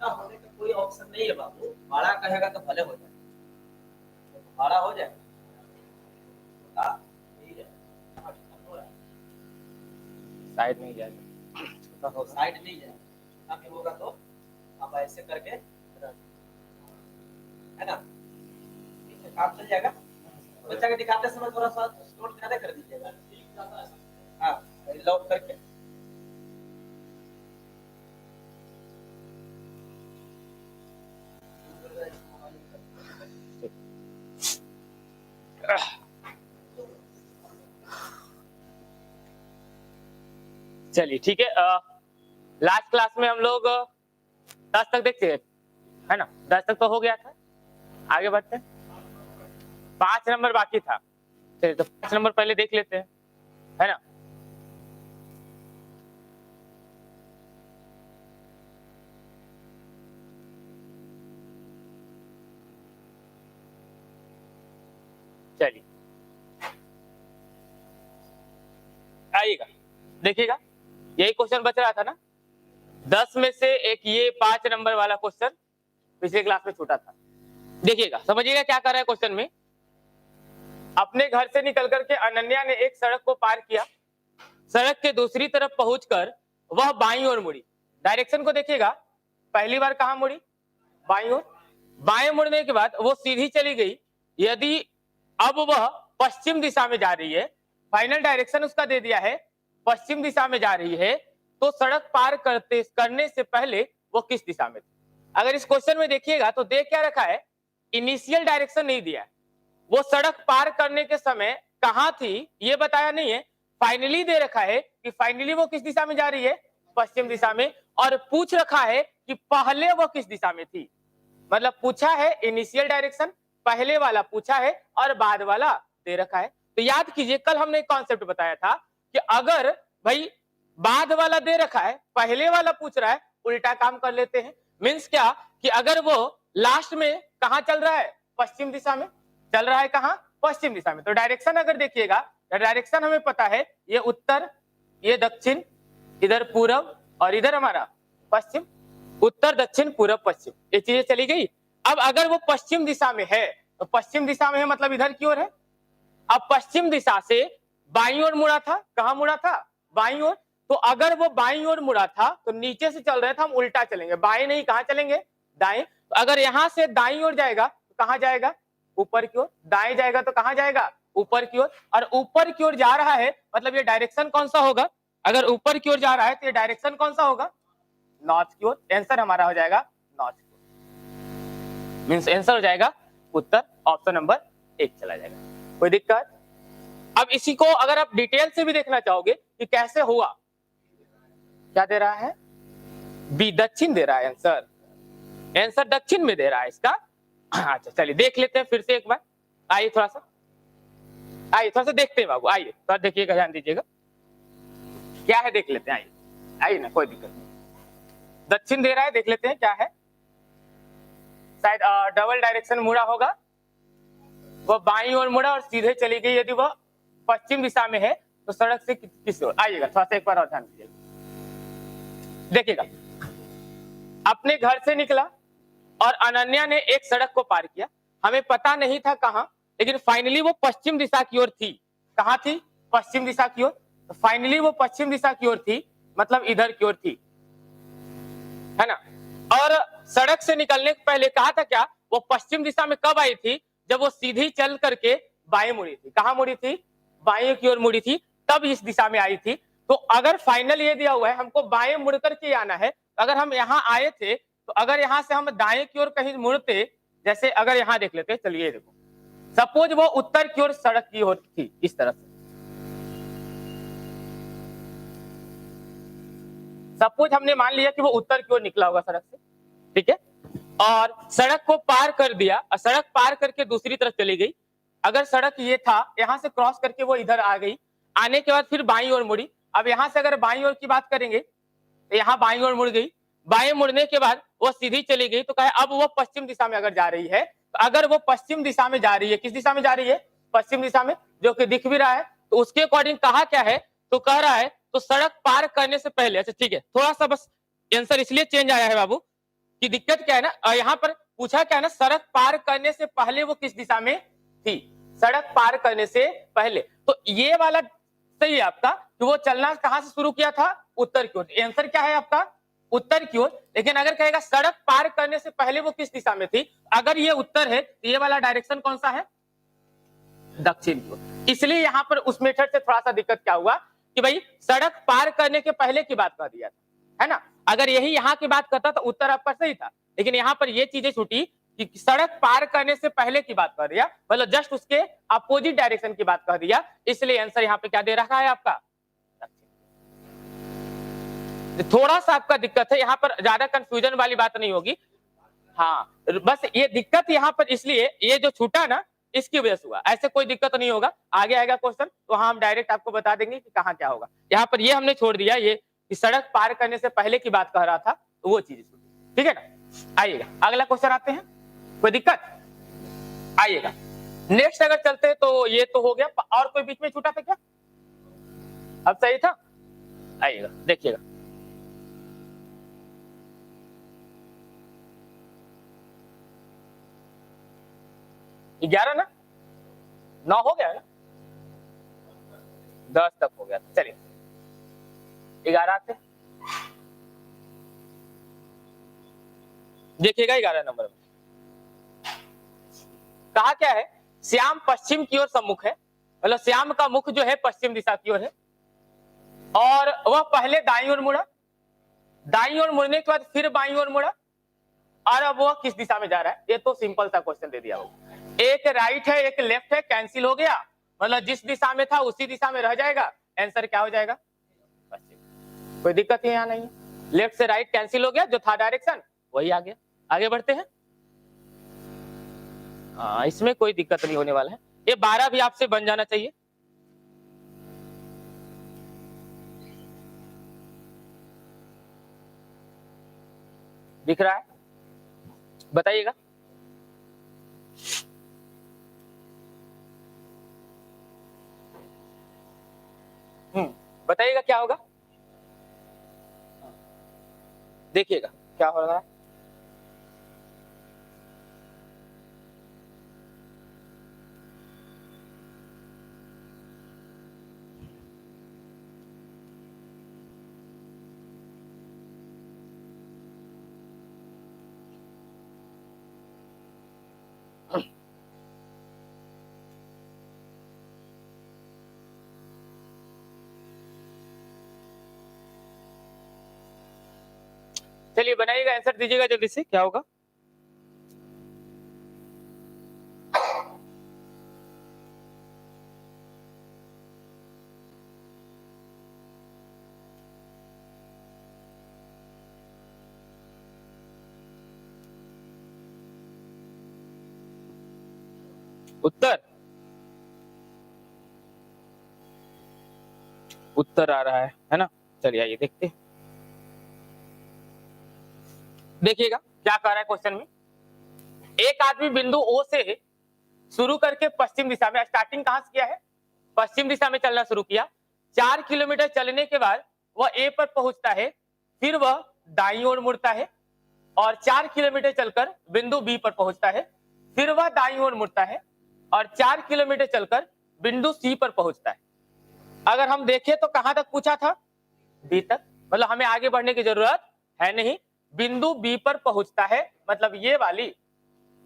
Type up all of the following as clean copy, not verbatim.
छोटा होने का कोई ऑप्शन नहीं है बाबू, बड़ा कहेगा तो भले हो जाए, तो बड़ा हो जाए, छोटा नहीं है, छोटा हो रहा है, साइड में जाएगा, छोटा तो होगा, साइड नहीं जाए, छोटा भी होगा तो आप ऐसे करके, है ना, ठीक है, काम चल जाएगा। बच्चा को दिखाते समय थोड़ा सा स्टोर ज्यादा कर दीजिएगा, हाँ, लॉक करके। चलिए ठीक है। लास्ट क्लास में हम लोग 10 तक देखते हैं, है ना, 10 तक तो हो गया था, आगे बढ़ते हैं। 5 नंबर बाकी था, चलिए तो 5 नंबर पहले देख लेते हैं, है ना। चलिए आइएगा, देखिएगा, यही क्वेश्चन बच रहा था ना, 10 में से एक ये 5 नंबर वाला क्वेश्चन पिछले क्लास में छूटा था। देखिएगा, समझिएगा क्या कर रहा है क्वेश्चन में। अपने घर से निकल करके अनन्या ने एक सड़क को पार किया, सड़क के दूसरी तरफ पहुंचकर वह बाईं ओर मुड़ी। डायरेक्शन को देखिएगा, पहली बार कहां मुड़ी, बाईं ओर। बाएं मुड़ने के बाद वो सीधी चली गई। यदि अब वह पश्चिम दिशा में जा रही है, फाइनल डायरेक्शन उसका दे दिया है, पश्चिम दिशा में जा रही है, तो सड़क पार करने से पहले वो किस दिशा में थी। अगर इस क्वेश्चन में देखिएगा तो दे क्या रखा है, इनिशियल डायरेक्शन नहीं दिया है, वो सड़क पार करने के समय कहां थी ये बताया नहीं है, फाइनली दे रखा है कि फाइनली वो किस दिशा में जा रही है, पश्चिम दिशा में, और पूछ रखा है कि पहले वो किस दिशा में थी। मतलब पूछा है इनिशियल डायरेक्शन, पहले वाला पूछा है और बाद वाला दे रखा है। तो याद कीजिए, कल हमने एक कॉन्सेप्ट बताया था कि अगर भाई बाद वाला दे रखा है, पहले वाला पूछ रहा है, उल्टा काम कर लेते हैं। मीन्स क्या कि अगर वो लास्ट में कहां चल रहा है, पश्चिम दिशा में चल रहा है, कहां, पश्चिम दिशा में, तो डायरेक्शन अगर देखिएगा, डायरेक्शन हमें पता है, ये उत्तर, ये दक्षिण, इधर पूरब और इधर हमारा पश्चिम, उत्तर दक्षिण पूर्व पश्चिम, ये चीजें चली गई। अब अगर वो पश्चिम दिशा में है, तो पश्चिम दिशा में है मतलब इधर की ओर है। अब पश्चिम दिशा से बाईं ओर मुड़ा था, कहां मुड़ा था, बाईं ओर। तो अगर वो बाईं ओर मुड़ा था तो नीचे से चल रहे थे, हम उल्टा चलेंगे, बाएं नहीं, कहां चलेंगे, दाएं। तो अगर यहां से दाईं ओर जाएगा तो कहां जाएगा, ऊपर की ओर। दाएं जाएगा तो कहां जाएगा, ऊपर की ओर। और ऊपर की ओर जा रहा है मतलब ये डायरेक्शन कौन सा होगा, अगर ऊपर की ओर जा रहा है तो ये डायरेक्शन कौन सा होगा, नॉर्थ की ओर। आंसर हमारा हो जाएगा नॉर्थ की ओर, मींस आंसर हो जाएगा उत्तर, ऑप्शन नंबर 1 चला जाएगा। कोई दिक्कत। अब इसी को अगर आप डिटेल से भी देखना चाहोगे कि कैसे हुआ, क्या दे रहा है, बी, दक्षिण दे रहा है आंसर, आंसर दक्षिण में दे रहा है इसका। अच्छा चलिए देख लेते हैं फिर से एक बार, आइए थोड़ा सा, आइए थोड़ा सा देखते हैं बाबू, आइए थोड़ा देखिएगा, ध्यान दीजिएगा क्या है, देख लेते हैं, आइए आइए ना, कोई दिक्कत नहीं। दक्षिण दे रहा है, देख लेते हैं क्या है, शायद डबल डायरेक्शन मुड़ा होगा, वह बाईं ओर मुड़ा और सीधे चली गई। यदि वह पश्चिम दिशा में है तो सड़क से किस ओर, आइएगा थोड़ा सा एक बार और ध्यान दीजिएगा, देखिएगा। अपने घर से निकला और अनन्या ने एक सड़क को पार किया, हमें पता नहीं था कहां, लेकिन फाइनली वो पश्चिम दिशा की ओर थी। कहां थी, पश्चिम दिशा की ओर। फाइनली वो पश्चिम दिशा की ओर थी, मतलब इधर की ओर थी, है ना। और सड़क से निकलने के पहले कहा था क्या, वो पश्चिम दिशा में कब आई थी, जब वो सीधी चल करके बाएं मुड़ी थी। कहां मुड़ी थी, बाएं की ओर मुड़ी थी, तब इस दिशा में आई थी। तो अगर फाइनल ये दिया हुआ है हमको बाएं मुड़ करके आना है, अगर हम यहाँ आए थे तो अगर यहाँ से हम दाएं की ओर कहीं मुड़ते, जैसे अगर यहाँ देख लेते, चलिए देखो, सपोज वो उत्तर की ओर सड़क की ओर थी, इस तरह से, सपोज हमने मान लिया कि वो उत्तर की ओर निकला होगा सड़क से, ठीक है, और सड़क को पार कर दिया और सड़क पार करके दूसरी तरफ चली गई। अगर सड़क ये था, यहां से क्रॉस करके वो इधर आ गई, आने के बाद फिर बाईं ओर मुड़ी। अब यहां से अगर बाईं ओर की बात करेंगे तो यहाँ बाईं ओर मुड़ गई, बाएं मुड़ने के बाद वो सीधी चली गई, तो कहे अब वो पश्चिम दिशा में अगर जा रही है, तो अगर वो पश्चिम दिशा में जा रही है, किस दिशा में जा रही है, पश्चिम दिशा में, जो कि दिख भी रहा है, तो उसके अकॉर्डिंग कहा क्या है, तो कह रहा है तो सड़क पार करने से पहले, अच्छा ठीक है, थोड़ा सा बस आंसर इसलिए चेंज आया है बाबू, कि दिक्कत क्या है ना, यहाँ पर पूछा क्या है ना, सड़क पार करने से पहले वो किस दिशा में थी, सड़क पार करने से पहले। तो ये वाला सही है आपका कि वो चलना कहां से शुरू किया था, उत्तर की ओर। आंसर क्या है आपका, उत्तर की ओर। लेकिन अगर कहेगा सड़क पार करने से पहले वो किस दिशा में थी, अगर ये उत्तर है तो ये वाला डायरेक्शन कौन सा है, दक्षिण की ओर। इसलिए यहाँ पर उस मेथड से थोड़ा सा दिक्कत क्या हुआ कि भाई सड़क पार करने के पहले की बात कर दिया था, है ना। अगर यही यहाँ की बात करता तो उत्तर आपका सही था, लेकिन यहाँ पर ये चीजें छूटी कि सड़क पार करने से पहले की बात कर दिया, मतलब जस्ट उसके अपोजिट डायरेक्शन की बात कर दिया। इसलिए आंसर यहाँ पे क्या दे रखा है आपका, थोड़ा सा आपका दिक्कत है यहाँ पर, ज्यादा कंफ्यूजन वाली बात नहीं होगी। हाँ, बस ये दिक्कत यहाँ पर इसलिए ये जो छूटा ना इसकी वजह से हुआ, ऐसे कोई दिक्कत नहीं होगा। आगे आएगा क्वेश्चन तो हम डायरेक्ट आपको बता देंगे कि कहाँ क्या होगा। यहाँ पर ये हमने छोड़ दिया, ये कि सड़क पार करने से पहले की बात कह रहा था, तो वो चीज छूटी, ठीक है ना। आइएगा अगला क्वेश्चन आते हैं, कोई दिक्कत, आइएगा नेक्स्ट अगर चलते हैं तो ये तो हो गया। और कोई बीच में छूटा था क्या, अब सही था। आइएगा देखिएगा, ग्यारह ना, 9 हो गया ना, 10 तक हो गया। चलिए 11 आते, देखिएगा 11 नंबर में कहा क्या है, श्याम पश्चिम की ओर सम्मुख है, मतलब श्याम का मुख जो है पश्चिम दिशा की ओर है, और वह पहले दाईं ओर मुड़ा, दाईं ओर मुड़ने के बाद फिर बाईं ओर मुड़ा, और अब वह किस दिशा में जा रहा है। ये तो सिंपल सा क्वेश्चन दे दिया होगा, एक राइट है एक लेफ्ट है, कैंसिल हो गया, मतलब जिस दिशा में था उसी दिशा में रह जाएगा, आंसर क्या हो जाएगा, पश्चिम। कोई दिक्कत यहाँ नहीं है, लेफ्ट से राइट कैंसिल हो गया, जो था डायरेक्शन वही आ गया। आगे बढ़ते हैं, हाँ इसमें कोई दिक्कत नहीं होने वाला है। ये 12 भी आपसे बन जाना चाहिए। दिख रहा है, बताइएगा। बताइएगा क्या होगा, देखिएगा क्या हो रहा है। चलिए बनाइएगा, आंसर दीजिएगा जल्दी से, क्या होगा। उत्तर, उत्तर आ रहा है ना। चलिए आइए देखते हैं, देखिएगा क्या कह रहा है क्वेश्चन में। एक आदमी बिंदु ओ से शुरू करके पश्चिम दिशा में, स्टार्टिंग कहां से किया है, पश्चिम दिशा में चलना शुरू किया। 4 किलोमीटर चलने के बाद वह ए पर पहुंचता है, फिर वह दाईं ओर मुड़ता है, और 4 किलोमीटर चलकर बिंदु बी पर पहुंचता है, फिर वह दाईं ओर मुड़ता है, और 4 किलोमीटर चलकर बिंदु सी पर पहुंचता है। अगर हम देखें तो कहां तक पूछा था, बी तक, मतलब हमें आगे बढ़ने की जरूरत है नहीं। बिंदु बी पर पहुंचता है, मतलब ये वाली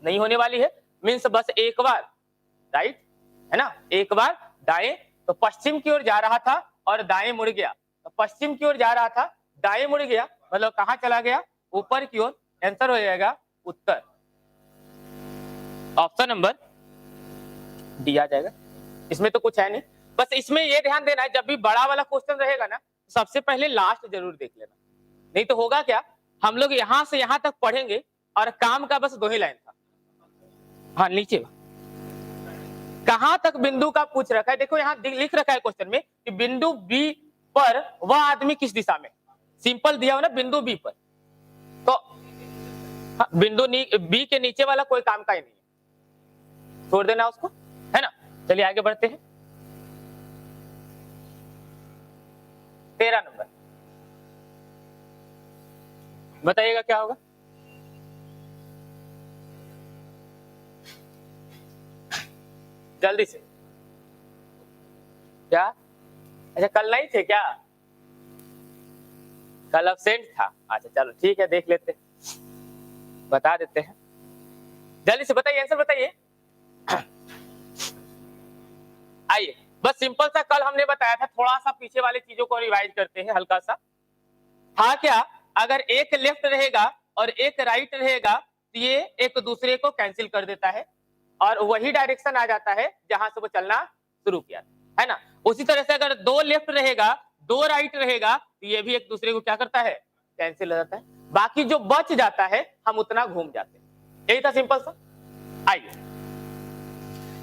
नहीं होने वाली है, मीन्स बस एक बार राइट, है ना, एक बार दाएं, तो पश्चिम की ओर जा रहा था और दाएं मुड़ गया, तो पश्चिम की ओर जा रहा था दाएं मुड़ गया, मतलब कहां चला गया, ऊपर की ओर। आंसर हो जाएगा उत्तर, ऑप्शन नंबर डी आ जाएगा। इसमें तो कुछ है नहीं, बस इसमें ये ध्यान देना है जब भी बड़ा वाला क्वेश्चन रहेगा ना, सबसे पहले लास्ट जरूर देख लेना, नहीं तो होगा क्या, हम लोग यहां से यहां तक पढ़ेंगे और काम का बस 2 ही लाइन था। हाँ नीचे कहां तक बिंदु का पूछ रखा है, देखो यहाँ लिख रखा है क्वेश्चन में कि बिंदु बी पर वह आदमी किस दिशा में, सिंपल दिया हो ना बिंदु बी पर, तो हाँ, बिंदु बी के नीचे वाला कोई काम का ही नहीं है, छोड़ देना उसको, है ना। चलिए आगे बढ़ते हैं, 13 नंबर बताइएगा क्या होगा। जल्दी से। क्या? अच्छा कल नहीं थे क्या? कल अब्सेंट था। अच्छा चलो ठीक है, देख लेते, बता देते हैं। जल्दी से बताइए, आंसर बताइए। आइए, बस सिंपल सा कल हमने बताया था, थोड़ा सा पीछे वाली चीजों को रिवाइज करते हैं हल्का सा। था क्या, अगर एक लेफ्ट रहेगा और एक राइट रहेगा तो ये एक दूसरे को कैंसिल कर देता है और वही डायरेक्शन आ जाता है जहां से वो चलना शुरू किया है ना। उसी तरह से अगर दो लेफ्ट रहेगा, दो राइट रहेगा तो ये भी एक दूसरे को क्या करता है, कैंसिल हो जाता है। बाकी जो बच जाता है हम उतना घूम जाते हैं। यही था सिंपल सा। आइए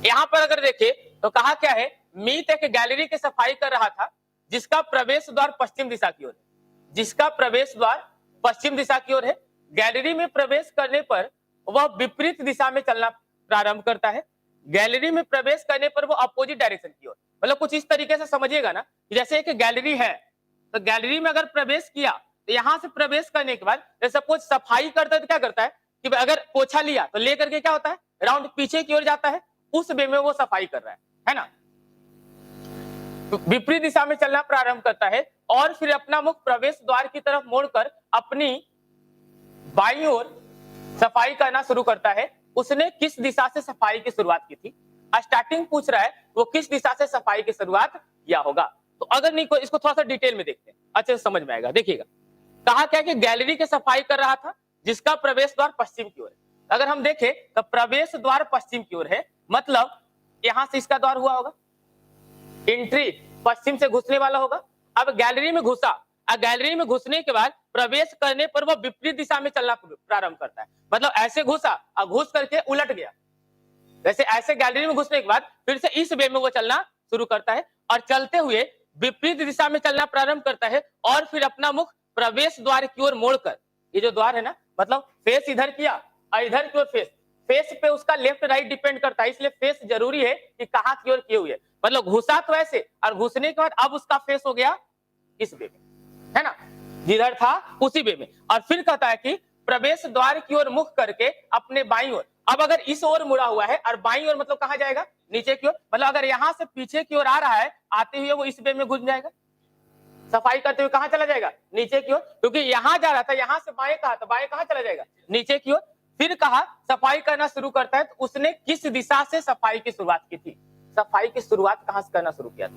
यहां पर अगर देखें तो कहा क्या है, मीत एक गैलरी की सफाई कर रहा था जिसका प्रवेश द्वार पश्चिम दिशा की ओर है। जिसका प्रवेश द्वार पश्चिम दिशा की ओर है। गैलरी में प्रवेश करने पर वह विपरीत दिशा में चलना प्रारंभ करता है। गैलरी में प्रवेश करने पर वो अपोजिट डायरेक्शन की ओर, मतलब कुछ इस तरीके से समझिएगा ना, जैसे एक गैलरी है तो गैलरी में अगर प्रवेश किया तो यहां से प्रवेश करने के बाद सपोज सफाई करता है तो क्या करता है कि अगर पोछा लिया तो लेकर के क्या होता है, राउंड पीछे की ओर जाता है, उस वे में वो सफाई कर रहा है ना। तो विपरीत दिशा में चलना प्रारंभ करता है और फिर अपना मुख प्रवेश द्वार की तरफ मोड़कर अपनी बाईं ओर सफाई करना शुरू करता है। उसने किस दिशा से सफाई की शुरुआत की थी? स्टार्टिंग पूछ रहा है वो किस दिशा से सफाई की शुरुआत किया होगा। तो अगर नहीं कोई, इसको थोड़ा सा डिटेल में देखते हैं, अच्छे से समझ में आएगा। देखिएगा कहा क्या कि गैलरी की सफाई कर रहा था जिसका प्रवेश द्वार पश्चिम की ओर है। अगर हम देखें तो प्रवेश द्वार पश्चिम की ओर है, मतलब यहां से इसका द्वार हुआ होगा, एंट्री पश्चिम से घुसने वाला होगा। अब गैलरी में घुसा, गैलरी में घुसने के बाद प्रवेश करने पर वह विपरीत दिशा में चलना प्रारंभ करता है, मतलब ऐसे घुसा और घुस करके उलट गया। वैसे ऐसे गैलरी में घुसने के बाद फिर से इस वे में वो चलना शुरू करता है और चलते हुए विपरीत दिशा में चलना प्रारंभ करता है और फिर अपना मुख प्रवेश द्वार की ओर मोड़कर, ये जो द्वार है ना, मतलब फेस इधर किया और इधर की ओर फेस, फेस पे उसका लेफ्ट राइट डिपेंड करता है, इसलिए फेस जरूरी है कि कहां की ओर किए हुए, मतलब घुसा तो ऐसे और घुसने के बाद अब उसका फेस हो गया इस वे में, है ना, जिधर था उसी वे में। और फिर कहता है कि प्रवेश द्वार की ओर मुख करके अपने बाईं ओर, अब अगर इस ओर मुड़ा हुआ है और बाईं ओर मतलब कहां जाएगा, नीचे की ओर, मतलब अगर यहां से पीछे की ओर आ रहा है, आते हुए वो इस वे में घुस जाएगा, सफाई करते हुए कहां चला जाएगा, नीचे की ओर, क्योंकि यहां जा रहा था, यहां से बाएं कहा, तो बाएं कहां चला जाएगा, नीचे की ओर। फिर कहा सफाई करना शुरू करता है, तो उसने किस दिशा से सफाई की शुरुआत की थी? सफाई की शुरुआत कहां से करना शुरू किया था?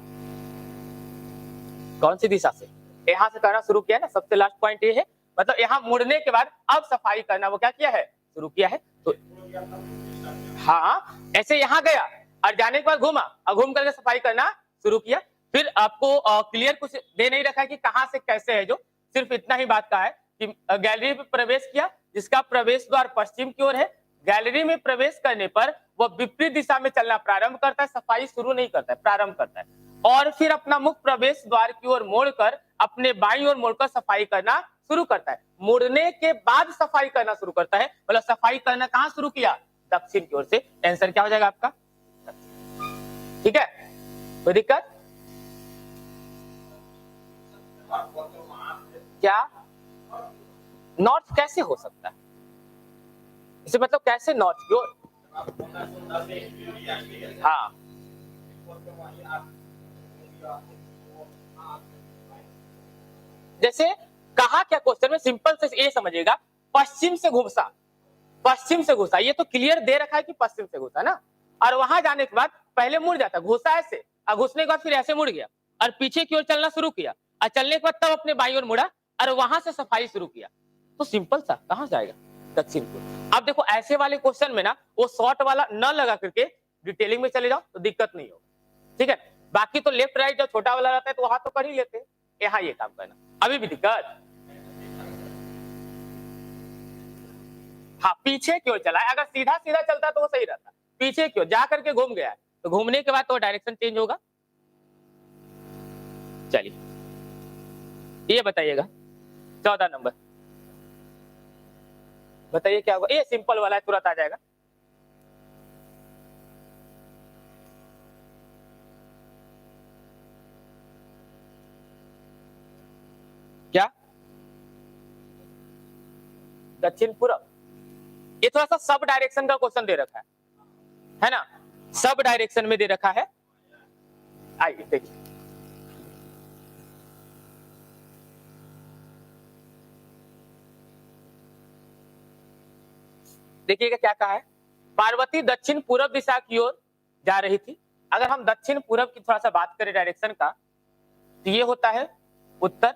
कौन सी दिशा से? यहां से करना शुरू किया ना, सबसे लास्ट पॉइंट ये है, मतलब यहां मुड़ने के बाद अब सफाई करना वो क्या किया है, शुरू किया है। तो हाँ, ऐसे यहां गया और जाने के बाद घूमा और घूम करके सफाई करना शुरू किया। फिर आपको क्लियर कुछ दे नहीं रखा है कि कहां से कैसे है, जो सिर्फ इतना ही बात का है कि गैलरी में प्रवेश किया जिसका प्रवेश द्वार पश्चिम की ओर है। गैलरी में प्रवेश करने पर वह विपरीत दिशा में चलना प्रारंभ करता है, सफाई शुरू नहीं करता है, प्रारंभ करता है और फिर अपना मुख प्रवेश द्वार की ओर मोड़कर अपने बाईं ओर मोड़कर सफाई करना शुरू करता है। मुड़ने के बाद सफाई करना शुरू करता है, मतलब सफाई करना कहां शुरू किया, दक्षिण की ओर से। आंसर क्या हो जाएगा आपका? ठीक है, कोई दिक्कत? क्या नॉर्थ कैसे हो सकता है, इसे मतलब कैसे नॉर्थ की ओर? हाँ, जैसे कहा क्या क्वेश्चन में, सिंपल से ये समझिएगा, पश्चिम से घुसा, पश्चिम से घुसा, ये तो क्लियर दे रखा है कि पश्चिम से घुसा ना, और वहां जाने के बाद पहले मुड़ जाता, घुसा ऐसे और घुसने के बाद फिर ऐसे मुड़ गया और पीछे की ओर चलना शुरू किया और चलने के बाद तब अपने बाईं ओर मुड़ा और वहां से सफाई शुरू किया। तो सिंपल सा कहां जाएगा, दक्षिण की ओर। अब देखो ऐसे वाले क्वेश्चन में ना वो शॉर्ट वाला न लगा करके डिटेलिंग में चले जाओ तो दिक्कत नहीं होगा, ठीक है। बाकी तो लेफ्ट राइट जब छोटा वाला रहता है तो वहां तो कर ही लेते हैं, यहाँ ये काम करना। अभी भी दिक्कत? हाँ, पीछे की ओर चला है, अगर सीधा सीधा चलता तो वो सही रहता, पीछे की ओर जा करके घूम गया तो घूमने के बाद तो डायरेक्शन चेंज होगा। चलिए ये बताइएगा 14 नंबर, बताइए क्या होगा। ये सिंपल वाला है, तुरंत आ जाएगा। क्या दक्षिण पूर्व? ये थोड़ा सा सब डायरेक्शन का क्वेश्चन दे रखा है ना। सब डायरेक्शन में दे रखा है। आइए देखिए, देखिएगा क्या कहा है। पार्वती दक्षिण पूर्व दिशा की ओर जा रही थी। अगर हम दक्षिण पूर्व की थोड़ा सा बात करें डायरेक्शन का, तो ये होता है उत्तर,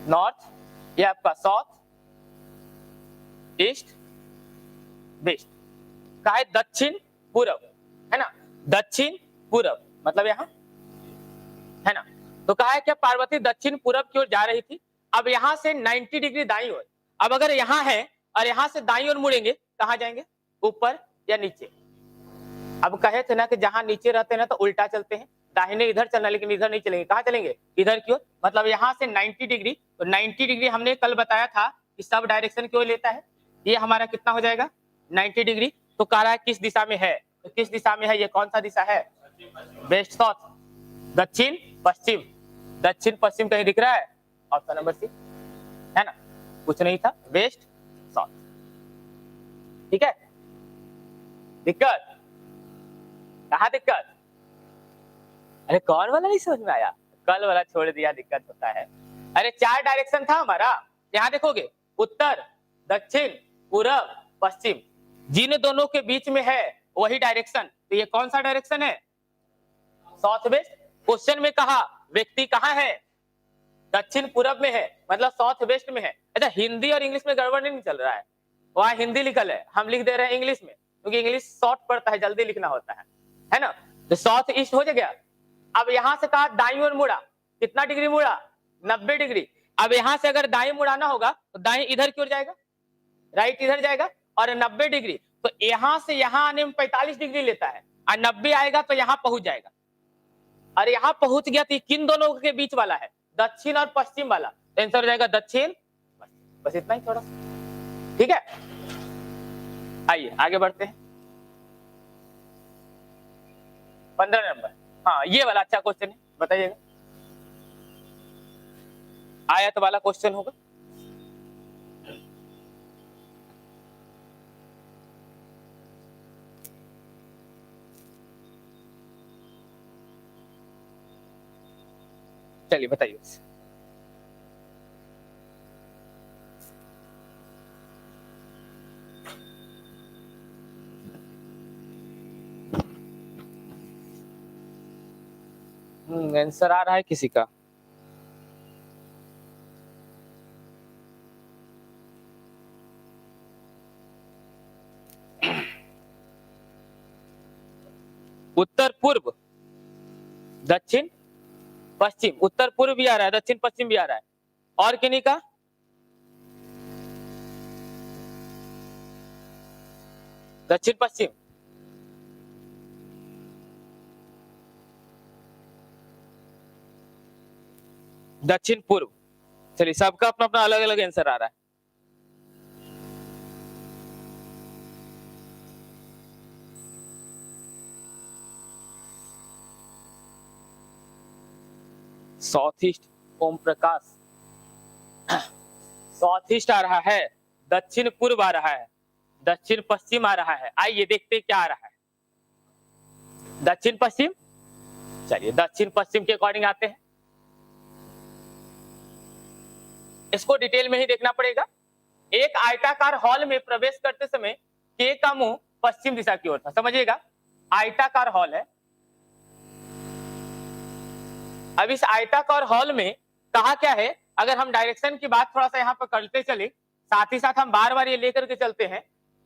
नॉर्थ, ये आपका साउथ, ईस्ट, वेस्ट। कहा है दक्षिण पूर्व, है ना, दक्षिण पूर्व मतलब यहां, है ना। तो कहा है क्या पार्वती दक्षिण पूर्व की ओर जा रही थी। अब यहां से 90 डिग्री दाईं ओर। अब अगर यहां है और यहां से दाईं ओर मुड़ेंगे, कहां जाएंगे, ऊपर या नीचे। अब कहे थे ना कि जहां नीचे रहते हैं ना तो उल्टा चलते हैं, दाहिने इधर चलना, लेकिन इधर नहीं चलेंगे, कहां चलेंगे, इधर की ओर। मतलब यहां से 90 डिग्री, तो 90 डिग्री हमने कल बताया था कि सब डायरेक्शन की ओर लेता है। ये हमारा कितना हो जाएगा, 90 डिग्री। तो कह रहा है किस दिशा में है, तो किस दिशा में है, ये कौन सा दिशा है, वेस्ट साउथ, दक्षिण पश्चिम। दक्षिण पश्चिम कहीं दिख रहा है, ऑप्शन नंबर सी, है ना, कुछ नहीं था, वेस्ट साउथ। ठीक है, दिक्कत कहा, दिक्कत, अरे कौन वाला नहीं समझ में आया, कल वाला छोड़ दिया, दिक्कत होता है। अरे 4 डायरेक्शन था हमारा, यहां देखोगे उत्तर, दक्षिण, पूर्व, पश्चिम, जिन दोनों के बीच में है वही डायरेक्शन। तो ये कौन सा डायरेक्शन है, साउथ वेस्ट। क्वेश्चन में कहा व्यक्ति कहाँ है, दक्षिण पूर्व में है, मतलब साउथ वेस्ट में है। अच्छा, हिंदी और इंग्लिश में गड़बड़ नहीं चल रहा है, वहां हिंदी लिखल है, हम लिख दे रहे हैं इंग्लिश में, क्योंकि इंग्लिश शॉर्ट पड़ता है, जल्दी लिखना होता है ना। तो साउथ ईस्ट हो गया। अब यहां से कहा दाईं ओर मुड़ा, कितना डिग्री मुड़ा, 90 डिग्री। अब यहां से अगर दाएं मुड़ाना होगा तो दाएं इधर की ओर जाएगा, राइट इधर जाएगा, और 90 डिग्री, तो यहां से यहां आने में 45 डिग्री लेता है, और 90 आएगा तो यहां पहुंच जाएगा। और यहां पहुंच गया तो किन दोनों के बीच वाला है, दक्षिण और पश्चिम वाला, तो आंसर हो जाएगा दक्षिण पश्चिम। बस इतना ही थोड़ा, ठीक है। आइए आगे बढ़ते हैं, 15 नंबर। हाँ, ये वाला अच्छा क्वेश्चन है, बताइएगा, आयत वाला क्वेश्चन होगा। चलिए बताइए। आंसर आ रहा है किसी का, उत्तर पूर्व, दक्षिण पश्चिम, उत्तर पूर्व भी आ रहा है, दक्षिण पश्चिम भी आ रहा है, और किन्हीं का, दक्षिण पश्चिम, दक्षिण पूर्व। चलिए, सबका अपना अपना अलग अलग आंसर आ रहा है। South east, Om Prakash, south east आ रहा है, दक्षिण पूर्व आ रहा है, दक्षिण पश्चिम आ रहा है। आइए देखते क्या आ रहा है, दक्षिण पश्चिम। चलिए दक्षिण पश्चिम के अकॉर्डिंग आते हैं, इसको डिटेल में ही देखना पड़ेगा। एक आयताकार हॉल में प्रवेश करते समय के का मुंह पश्चिम दिशा की ओर था, समझिएगा, आयताकार हॉल है। अब इस आयताकार हॉल में कहा क्या है, अगर हम डायरेक्शन की बात थोड़ा सा यहाँ पर करते चले, साथ ही साथ हम बार बार ये लेकर के चलते हैं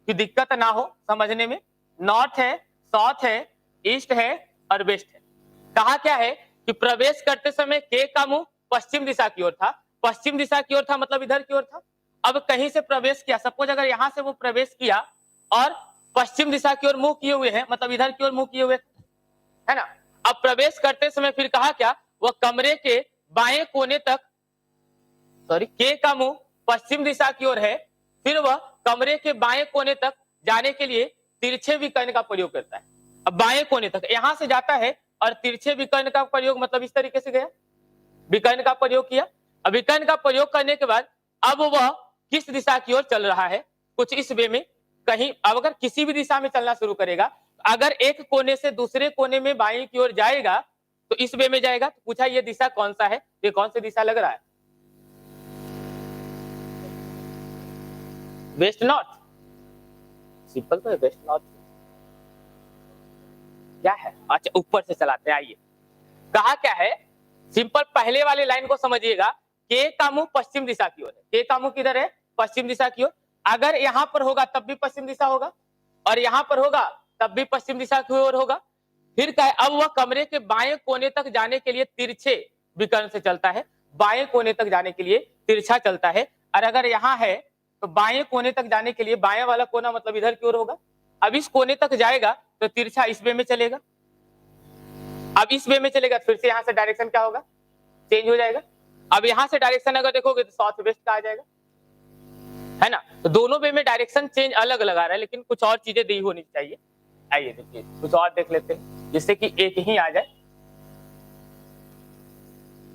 कि दिक्कत ना हो समझने में। नॉर्थ है, साउथ है, ईस्ट है और वेस्ट है। कहा क्या है कि प्रवेश करते समय के का मुंह पश्चिम दिशा की ओर था, पश्चिम दिशा की ओर था मतलब इधर की ओर था। अब कहीं से प्रवेश किया, सपोज अगर यहां से वो प्रवेश किया और पश्चिम दिशा की ओर मुंह किए हुए हैं, मतलब इधर की ओर मुंह किए हुए है ना। अब प्रवेश करते समय फिर कहा क्या, वह कमरे के बाएं कोने तक, सॉरी, के का मुंह पश्चिम दिशा की ओर है, फिर वह कमरे के बाएं कोने तक जाने के लिए तिरछे विकर्ण का प्रयोग करता है। अब बाएं कोने तक यहां से जाता है और तिरछे विकर्ण का प्रयोग, मतलब इस तरीके से गया, विकर्ण का प्रयोग किया। अब विकर्ण का प्रयोग करने के बाद अब वह किस दिशा की ओर चल रहा है, कुछ इस वे में। कहीं अब अगर किसी भी दिशा में चलना शुरू करेगा अगर एक कोने से दूसरे कोने में बाईं की ओर जाएगा तो इस वे में जाएगा। तो पूछा ये दिशा कौन सा है, ये कौन सी दिशा लग रहा है? वेस्ट नॉर्थ, सिंपल तो है, वेस्ट नॉर्थ क्या है? अच्छा ऊपर से चलाते हैं, आइए। कहा क्या है, सिंपल पहले वाले लाइन को समझिएगा, के का मुंह पश्चिम दिशा की ओर है। के का मुंह किधर है? पश्चिम दिशा की ओर। अगर यहां पर होगा तब भी पश्चिम दिशा होगा, और यहां पर होगा तब भी पश्चिम दिशा की ओर होगा। फिर क्या है, अब वह कमरे के बाएं कोने तक जाने के लिए तिरछे विकर्ण से चलता है, बाएं कोने तक जाने के लिए तिरछा चलता है। और अगर यहाँ है तो बाएं कोने तक जाने के लिए बाएं वाला कोना मतलब इधर की ओर होगा। अब इस कोने तक जाएगा तो तिरछा इस वे में चलेगा। अब इस वे में चलेगा, फिर से यहाँ से डायरेक्शन क्या होगा, चेंज हो जाएगा। अब यहाँ से डायरेक्शन अगर देखोगे तो साउथ वेस्ट का आ जाएगा, है ना। तो दोनों वे में डायरेक्शन चेंज अलग अलग आ रहा है, लेकिन कुछ और चीजें दी होनी चाहिए। आइए देखिए कुछ और देख लेते हैं जिससे कि एक ही आ जाए।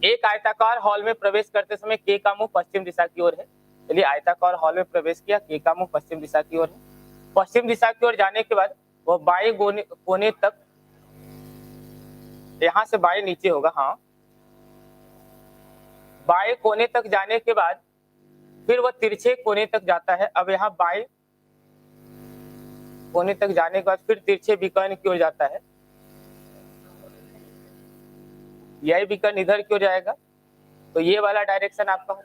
एक आयताकार हॉल में प्रवेश करते समय के का मुंह पश्चिम दिशा की ओर है। चलिए आयताकार हॉल में प्रवेश किया, के का मुंह पश्चिम दिशा की ओर है। पश्चिम दिशा की ओर जाने के बाद वह बाएं कोने तक, यहां से बाएं नीचे होगा, हाँ, बाएं कोने तक जाने के बाद फिर वह तिरछे कोने तक जाता है। अब यहाँ बाएं कोने तक जाने के बाद फिर तिरछे विकर्ण की ओर जाता है, यही विकर्ण इधर की ओर जाएगा। तो ये वाला डायरेक्शन आपका,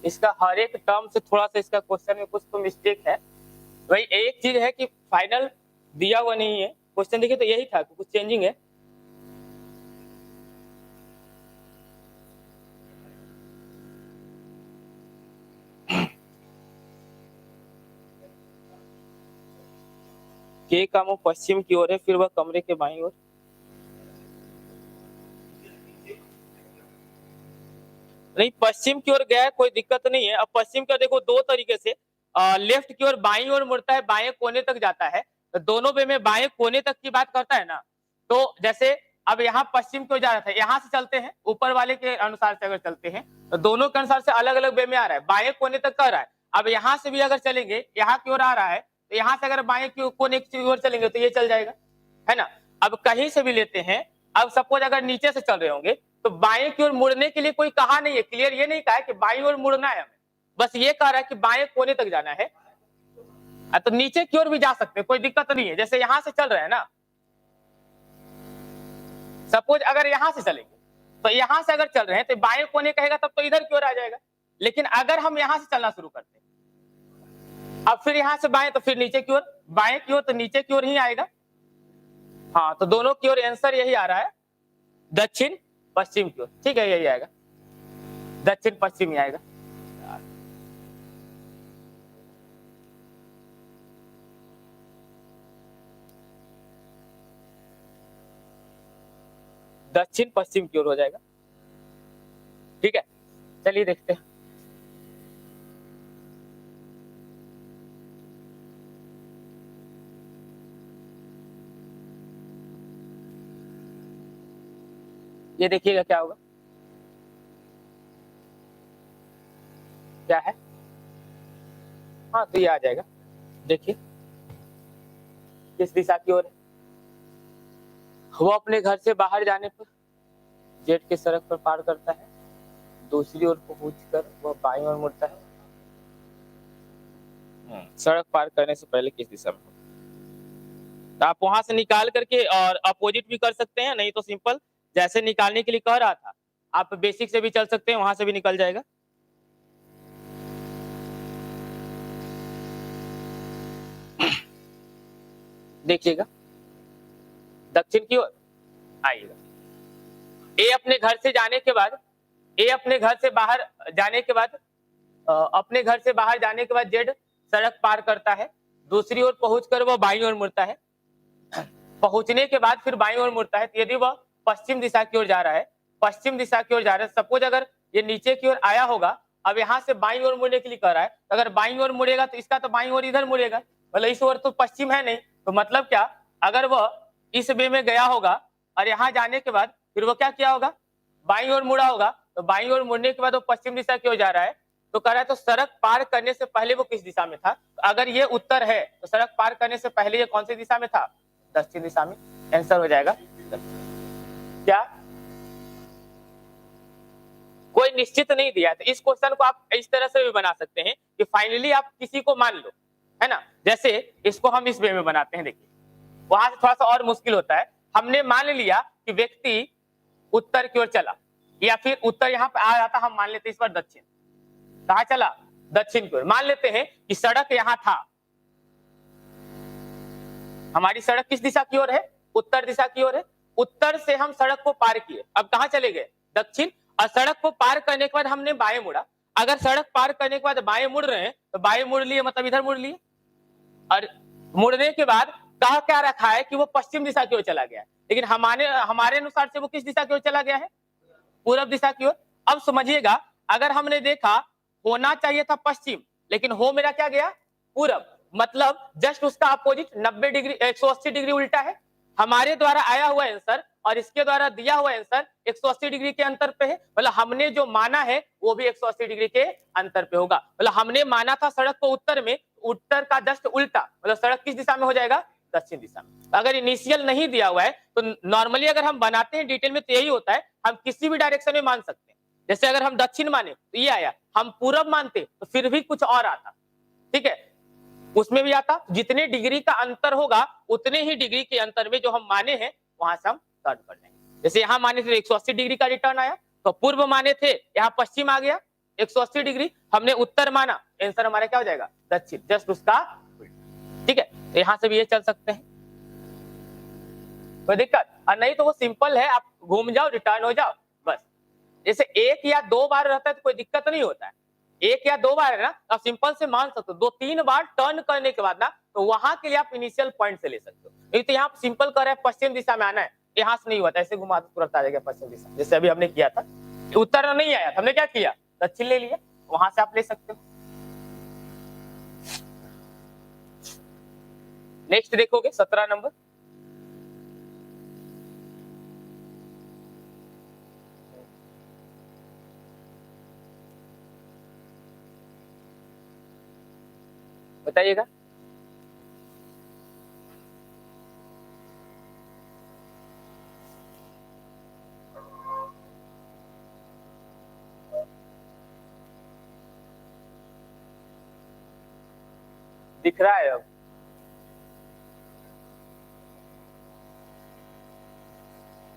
इसका हर एक टर्म से थोड़ा सा इसका क्वेश्चन में कुछ तो मिस्टेक है। वही एक चीज है कि फाइनल दिया हुआ नहीं है क्वेश्चन, देखिए तो यही था, कुछ चेंजिंग है। के का मुंह पश्चिम की ओर है, फिर वह कमरे के बाईं ओर, नहीं पश्चिम की ओर गया है, कोई दिक्कत नहीं है। अब पश्चिम का देखो दो तरीके से, लेफ्ट की ओर बाईं ओर मुड़ता है, बाएं कोने तक जाता है। तो दोनों वे में बाएं कोने तक की बात करता है ना। तो जैसे अब यहाँ पश्चिम की ओर जा रहा था, यहाँ से चलते हैं ऊपर वाले के अनुसार से अगर चलते हैं तो दोनों के अनुसार से अलग अलग वे में आ रहा है, बाएं कोने तक कर रहा है। अब यहाँ से भी अगर चलेंगे, यहाँ की ओर आ रहा है, तो यहाँ से अगर बाएं कोने की ओर चलेंगे तो ये चल जाएगा, है ना। अब कहीं से भी लेते हैं, अब सपोज अगर नीचे से चल रहे होंगे तो बाएं की ओर मुड़ने के लिए कोई कहा नहीं है, क्लियर ये नहीं कहा है कि बाएं ओर मुड़ना है हमें, बस ये कह रहा है कि बाएं कोने तक जाना है। तो नीचे की ओर भी जा सकते हैं, कोई दिक्कत नहीं है। जैसे यहां से चल रहे हैं ना, सपोज अगर यहां से चलेंगे तो यहां से अगर चल रहे हैं तो बाएं कोने कहेगा तब तो इधर की ओर आ जाएगा। लेकिन अगर हम यहां से चलना शुरू करते हैं, अब फिर यहां से बाएं तो फिर नीचे की ओर, बाएं की ओर तो नीचे की ओर ही आएगा। हाँ तो दोनों की ओर आंसर यही आ रहा है, दक्षिण पश्चिम की ओर, ठीक है, यही आएगा, दक्षिण पश्चिम ही आएगा। दक्षिण पश्चिम की ओर हो जाएगा, ठीक है। चलिए देखते हैं, ये देखिएगा क्या होगा, क्या है, हाँ तो ये आ जाएगा। देखिए किस दिशा की ओर है, वो अपने घर से बाहर जाने पर जेट के सड़क पर पार करता है, दूसरी ओर पहुंचकर वह बाईं ओर मुड़ता है। सड़क पार करने से पहले किस दिशा में, तो आप वहां से निकाल करके और अपोजिट भी कर सकते हैं, नहीं तो सिंपल जैसे निकालने के लिए कह रहा था आप बेसिक से भी चल सकते हैं, वहां से भी निकल जाएगा। देखिएगा दक्षिण की ओर आइएगा, ए अपने घर से जाने के बाद, ए अपने घर से बाहर जाने के बाद, अपने घर से बाहर जाने के बाद जेड सड़क पार करता है, दूसरी ओर पहुंचकर वह बाईं ओर मुड़ता है, पहुंचने के बाद फिर बाईं ओर मुड़ता है। तो यदि वह पश्चिम दिशा की ओर जा रहा है, पश्चिम दिशा की ओर जा रहा है, सपोज अगर ये नीचे की ओर आया होगा, अब यहाँ से बाईं ओर मुड़ने के लिए कह रहा है, तो अगर बाईं ओर मुड़ेगा तो इसका तो बाईं ओर इधर मुड़ेगा, मतलब इस ओर तो पश्चिम है नहीं, तो मतलब क्या, अगर वह इस वे में गया होगा और यहाँ जाने के बाद फिर वो क्या किया होगा, बाईं ओर मुड़ा होगा, तो बाईं ओर मुड़ने के बाद वो पश्चिम दिशा की ओर जा रहा है, तो कह रहा है तो सड़क पार करने से पहले वो किस दिशा में था। अगर ये उत्तर है तो सड़क पार करने से पहले ये कौन सी दिशा में था, दक्षिण दिशा में। आंसर हो जाएगा क्या, कोई निश्चित नहीं दिया। तो इस क्वेश्चन को आप इस तरह से भी बना सकते हैं कि फाइनली आप किसी को मान लो, है ना। जैसे इसको हम इस वे में बनाते हैं, देखिए वहां से थोड़ा सा और मुश्किल होता है। हमने मान लिया कि व्यक्ति उत्तर की ओर चला, या फिर उत्तर यहाँ पे आ रहा था, हम मान लेते हैं इस बार दक्षिण, कहाँ चला, दक्षिण की ओर। मान लेते हैं कि सड़क यहाँ था, हमारी सड़क किस दिशा की ओर है, उत्तर दिशा की ओर है। उत्तर से हम सड़क को पार किए, अब कहाँ चले गए, दक्षिण। और सड़क को पार करने के बाद हमने बाएं मुड़ा। अगर सड़क पार करने के बाद बाएं मुड़ रहे हैं तो बाएं मुड़ लिए मतलब इधर मुड़ लिए, और मुड़ने के बाद कहा क्या रखा है कि वो पश्चिम दिशा की ओर चला गया है, लेकिन हमारे अनुसार से वो किस दिशा की ओर चला गया है, पूरब दिशा की ओर। अब समझिएगा, अगर हमने देखा होना चाहिए था पश्चिम, लेकिन हो मेरा क्या गया, पूरब, मतलब जस्ट उसका अपोजिट 90 डिग्री 180 डिग्री उल्टा है। हमारे द्वारा आया हुआ आंसर और इसके द्वारा दिया हुआ आंसर 180 डिग्री के अंतर पे है, मतलब हमने जो माना है वो भी 180 डिग्री के अंतर पे होगा। मतलब हमने माना था सड़क को उत्तर में, उत्तर का जस्ट उल्टा, मतलब सड़क किस दिशा में हो जाएगा, दक्षिण दिशा में। अगर इनिशियल नहीं दिया हुआ है तो नॉर्मली अगर हम बनाते हैं डिटेल में तो यही होता है, हम किसी भी डायरेक्शन में मान सकते हैं। जैसे अगर हम दक्षिण माने तो ये आया, हम पूरब मानते तो फिर भी कुछ और आता, ठीक है, उसमें भी आता। जितने डिग्री का अंतर होगा उतने ही डिग्री के अंतर में जो हम माने हैं वहां से हम टर्न कर लेंगे। जैसे यहाँ माने थे 180 डिग्री का रिटर्न आया, तो पूर्व माने थे यहाँ पश्चिम आ गया 180 डिग्री, हमने उत्तर माना, आंसर हमारा क्या हो जाएगा, दक्षिण, जस्ट उसका उल्टा, ठीक है। तो यहाँ से भी ये चल सकते हैं, कोई दिक्कत। और नहीं तो वो सिंपल है, आप घूम जाओ रिटर्न हो जाओ बस। जैसे एक या दो बार रहता है तो कोई दिक्कत नहीं होता है, एक या दो बार है ना, आप सिंपल से मान सकते हो। 2-3 बार टर्न करने के बाद ना, तो वहां के लिए आप इनिशियल पॉइंट से ले सकते हो। नहीं तो यहाँ सिंपल कर रहे हैं पश्चिम दिशा में आना है, यहाँ से नहीं होता, ऐसे घुमा तो तुरंत आ जाएगा पश्चिम दिशा। जैसे अभी हमने किया था, उत्तर नहीं आया, हमने क्या किया, दक्षिण ले लिया, वहां से आप ले सकते हो। नेक्स्ट देखोगे 17 नंबर, बताइएगा। दिख रहा है अब,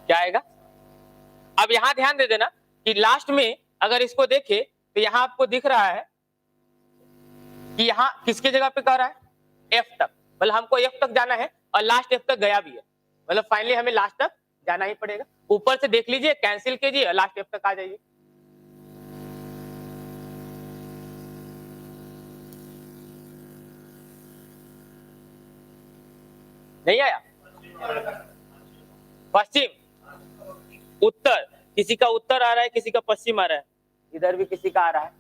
क्या आएगा। अब यहां ध्यान दे देना कि लास्ट में अगर इसको देखे तो यहां आपको दिख रहा है कि यहाँ किसके जगह पे कह रहा है, एफ तक, मतलब हमको एफ तक जाना है और लास्ट एफ तक गया भी है, मतलब फाइनली हमें लास्ट तक जाना ही पड़ेगा। ऊपर से देख लीजिए, कैंसिल कीजिए, लास्ट एफ तक आ जाइए। नहीं आया, पश्चिम उत्तर, किसी का उत्तर आ रहा है, किसी का पश्चिम आ रहा है, इधर भी किसी का आ रहा है।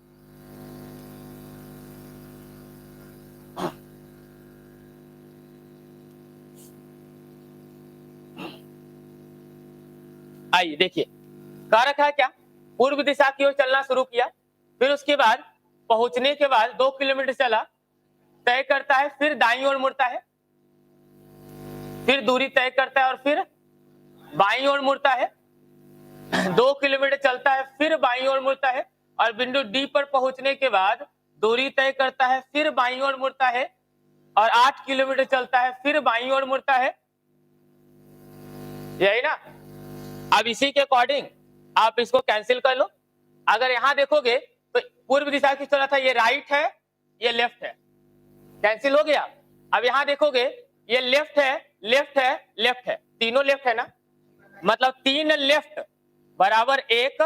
आइए देखिए, कह रखा है क्या, पूर्व दिशा की ओर चलना शुरू किया, फिर उसके बाद पहुंचने के बाद 2 किलोमीटर चला, तय करता है, फिर दाईं ओर मुड़ता है, फिर दूरी तय करता है और फिर बाईं ओर मुड़ता है, 2 किलोमीटर चलता है, फिर बाईं ओर मुड़ता है, और बिंदु डी पर पहुंचने के बाद दूरी तय करता है, फिर बाईं ओर मुड़ता है, और 8 किलोमीटर चलता है, फिर बाईं ओर मुड़ता है, यही ना। अब इसी के अकॉर्डिंग आप इसको कैंसिल कर लो। अगर यहां देखोगे तो पूर्व दिशा की तरफ था, ये राइट है, ये लेफ्ट है, कैंसिल हो गया। अब यहां देखोगे ये लेफ्ट है, लेफ्ट है, लेफ्ट है, तीनों लेफ्ट है ना, मतलब 3 लेफ्ट बराबर 1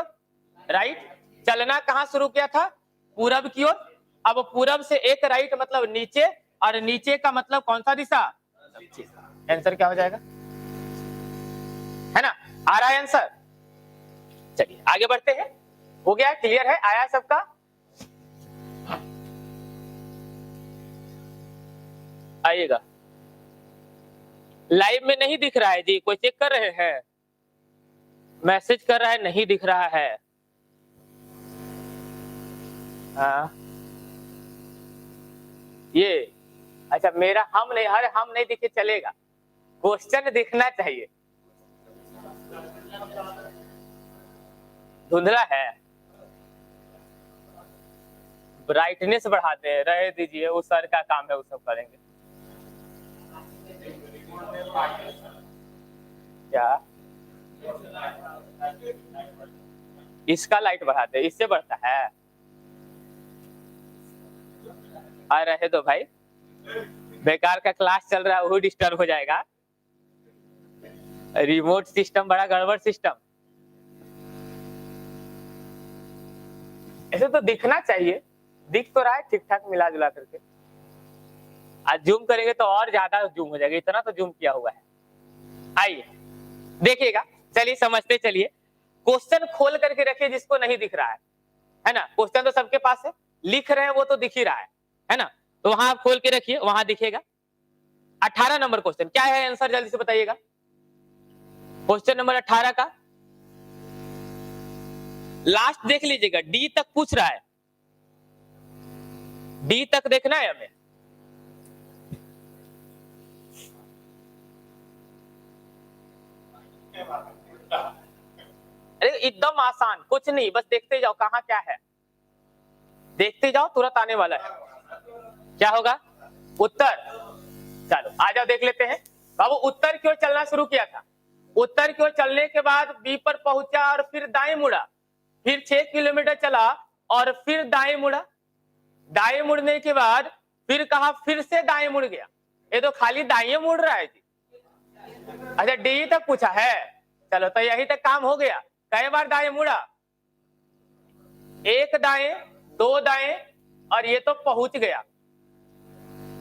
राइट। चलना कहां शुरू किया था, पूरब की ओर। अब पूरब से 1 राइट मतलब नीचे, और नीचे का मतलब कौन सा दिशा, आंसर क्या हो जाएगा, है ना, आ रहा है आंसर। चलिए आगे बढ़ते हैं, हो गया, क्लियर है, आया सबका। आइएगा, लाइव में नहीं दिख रहा है जी, कोई चेक कर रहे हैं, मैसेज कर रहा है नहीं दिख रहा है, हाँ ये अच्छा मेरा हम नहीं, अरे हम नहीं दिखे चलेगा, क्वेश्चन दिखना चाहिए। धुंधला है, ब्राइटनेस बढ़ाते हैं, रहे दीजिए, वो सर का काम है, वो सब करेंगे। क्या इसका लाइट बढ़ाते हैं, इससे बढ़ता है? आ रहे तो भाई, बेकार का क्लास चल रहा है, वो डिस्टर्ब हो जाएगा। रिमोट सिस्टम बड़ा गड़बड़ सिस्टम। ऐसे तो दिखना चाहिए, दिख तो रहा है ठीक ठाक मिला जुला करके। आज जूम करेंगे तो और ज्यादा जूम हो जाएगा, इतना तो जूम किया हुआ है। आइए देखिएगा, चलिए समझते चलिए। क्वेश्चन खोल करके रखिए जिसको नहीं दिख रहा है ना। क्वेश्चन तो सबके पास है, लिख रहे हैं वो तो दिख ही रहा है ना। तो वहां आप खोल के रखिए, वहां दिखेगा। 18 नंबर क्वेश्चन क्या है, आंसर जल्दी से बताइएगा। क्वेश्चन नंबर 18 का लास्ट देख लीजिएगा, डी तक पूछ रहा है, डी तक देखना है हमें। अरे एकदम आसान, कुछ नहीं, बस देखते जाओ कहाँ क्या है, देखते जाओ, तुरंत आने वाला है। क्या होगा? उत्तर। चलो आ जाओ देख लेते हैं। बाबू उत्तर की ओर चलना शुरू किया था, उत्तर की ओर चलने के बाद बी पर पहुंचा और फिर दाएं मुड़ा, फिर 6 किलोमीटर चला और फिर दाएं मुड़ा। दाएं मुड़ने के बाद फिर कहा, फिर से दाएं मुड़ गया। ये तो खाली दाएं मुड़ रहा है जी। अच्छा डी तक पूछा है, चलो तो यही तक काम हो गया। कई बार दाएं मुड़ा? एक दाएं, दो दाएं, और ये तो पहुंच गया।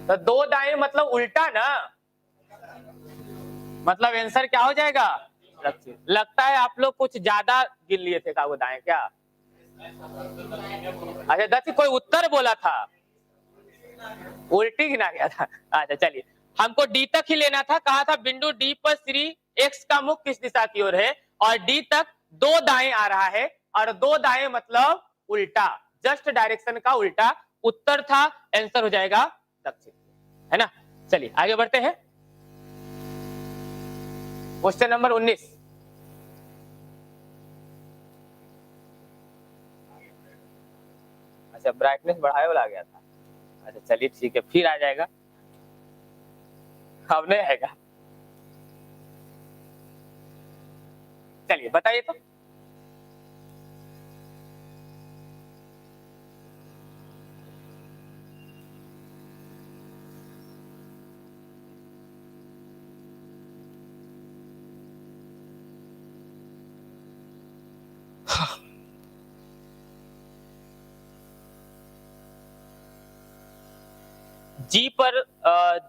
तो दो दाएं मतलब उल्टा ना, मतलब आंसर क्या हो जाएगा? लगता है आप लोग कुछ ज्यादा गिन लिए थे, वो दाएं क्या? अच्छा दत्त कोई उत्तर बोला था, उल्टी गिना गया था। अच्छा चलिए, हमको डी तक ही लेना था। कहा था बिंदु डी पर श्री एक्स का मुख किस दिशा की ओर है, और डी तक दो दाएं आ रहा है, और दो दाएं मतलब उल्टा, जस्ट डायरेक्शन का उल्टा। उत्तर था, आंसर हो जाएगा दक्षिण, है ना। चलिए आगे बढ़ते हैं। Question number 19। अच्छा ब्राइटनेस बढ़ाए वाला आ गया था। अच्छा चलिए ठीक है, फिर आ जाएगा, अब नहीं आएगा। चलिए बताइए तो।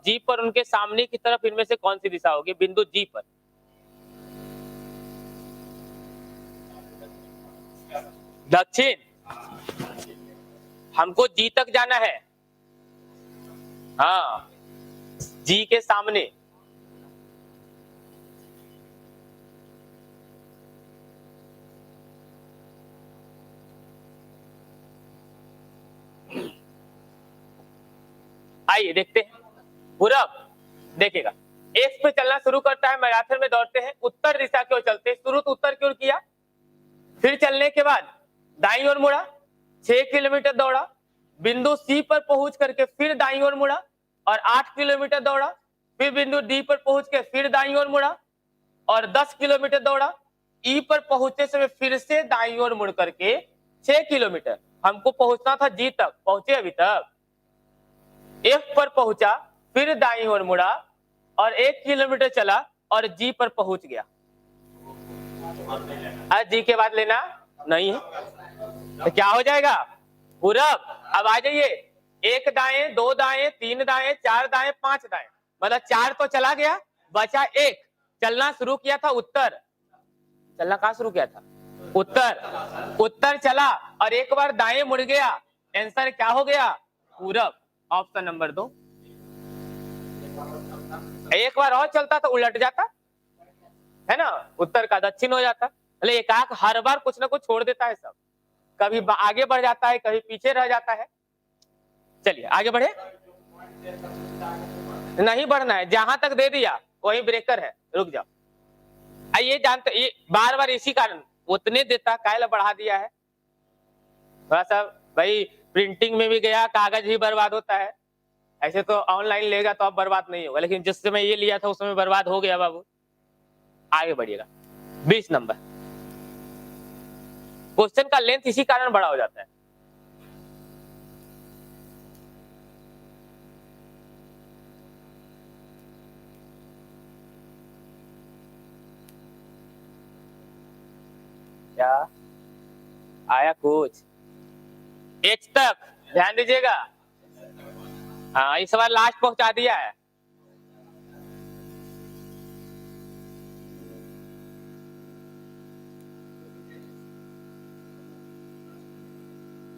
जी पर उनके सामने की तरफ इनमें से कौन सी दिशा होगी? बिंदु जी पर दक्षिण, हमको जी तक जाना है। हाँ जी के सामने। आइए देखते हैं। पूरब देखिएगा, एक्स पे चलना शुरू करता है, मैराथन में दौड़ते हैं, उत्तर दिशा की ओर चलते हैं। शुरू तो उत्तर की ओर किया, फिर चलने के बाद दाईं ओर मुड़ा, 6 किलोमीटर दौड़ा, बिंदु सी पर पहुंच करके फिर दाईं ओर मुड़ा और 8 किलोमीटर दौड़ा, फिर बिंदु डी पर पहुंच के फिर दाईं ओर मुड़ा और 10 किलोमीटर दौड़ा। ई पर पहुंचते समय फिर से दाईं ओर मुड़ करके 6 किलोमीटर, हमको पहुंचना था जी तक, पहुंचे अभी तक। एफ पर पहुंचा, फिर दाईं ओर मुड़ा और 1 किलोमीटर चला और जी पर पहुंच गया। आज जी के बाद लेना नहीं है तो क्या हो जाएगा? पूरब। अब आ जाइए, एक दाएं, दो दाएं, तीन दाएं, चार दाएं, पांच दाएं, मतलब 4 तो चला गया, बचा 1। चलना शुरू किया था उत्तर, चलना कहां शुरू किया था? उत्तर। उत्तर चला और एक बार दाएं मुड़ गया, आंसर क्या हो गया? पूरब, ऑप्शन नंबर 2। एक बार और चलता तो उलट जाता, है ना, उत्तर का दक्षिण हो जाता। एक आंख हर बार कुछ ना कुछ छोड़ देता है सब। कभी आगे बढ़ जाता है, कभी पीछे रह जाता है। चलिए आगे बढ़े, नहीं बढ़ना है, जहां तक दे दिया वही ब्रेकर है, रुक जाओ। ये जानते, ये बार बार इसी कारण उतने देता, कायल बढ़ा दिया है थोड़ा सा भाई। प्रिंटिंग में भी गया, कागज ही बर्बाद होता है। ऐसे तो ऑनलाइन लेगा तो अब बर्बाद नहीं होगा, लेकिन जिस समय ये लिया था उस समय बर्बाद हो गया बाबू। आगे बढ़िएगा, 20 नंबर। क्वेश्चन का लेंथ इसी कारण बड़ा हो जाता है। क्या आया कुछ एच तक, ध्यान दीजिएगा। हाँ, इस बार लास्ट पहुंचा दिया है।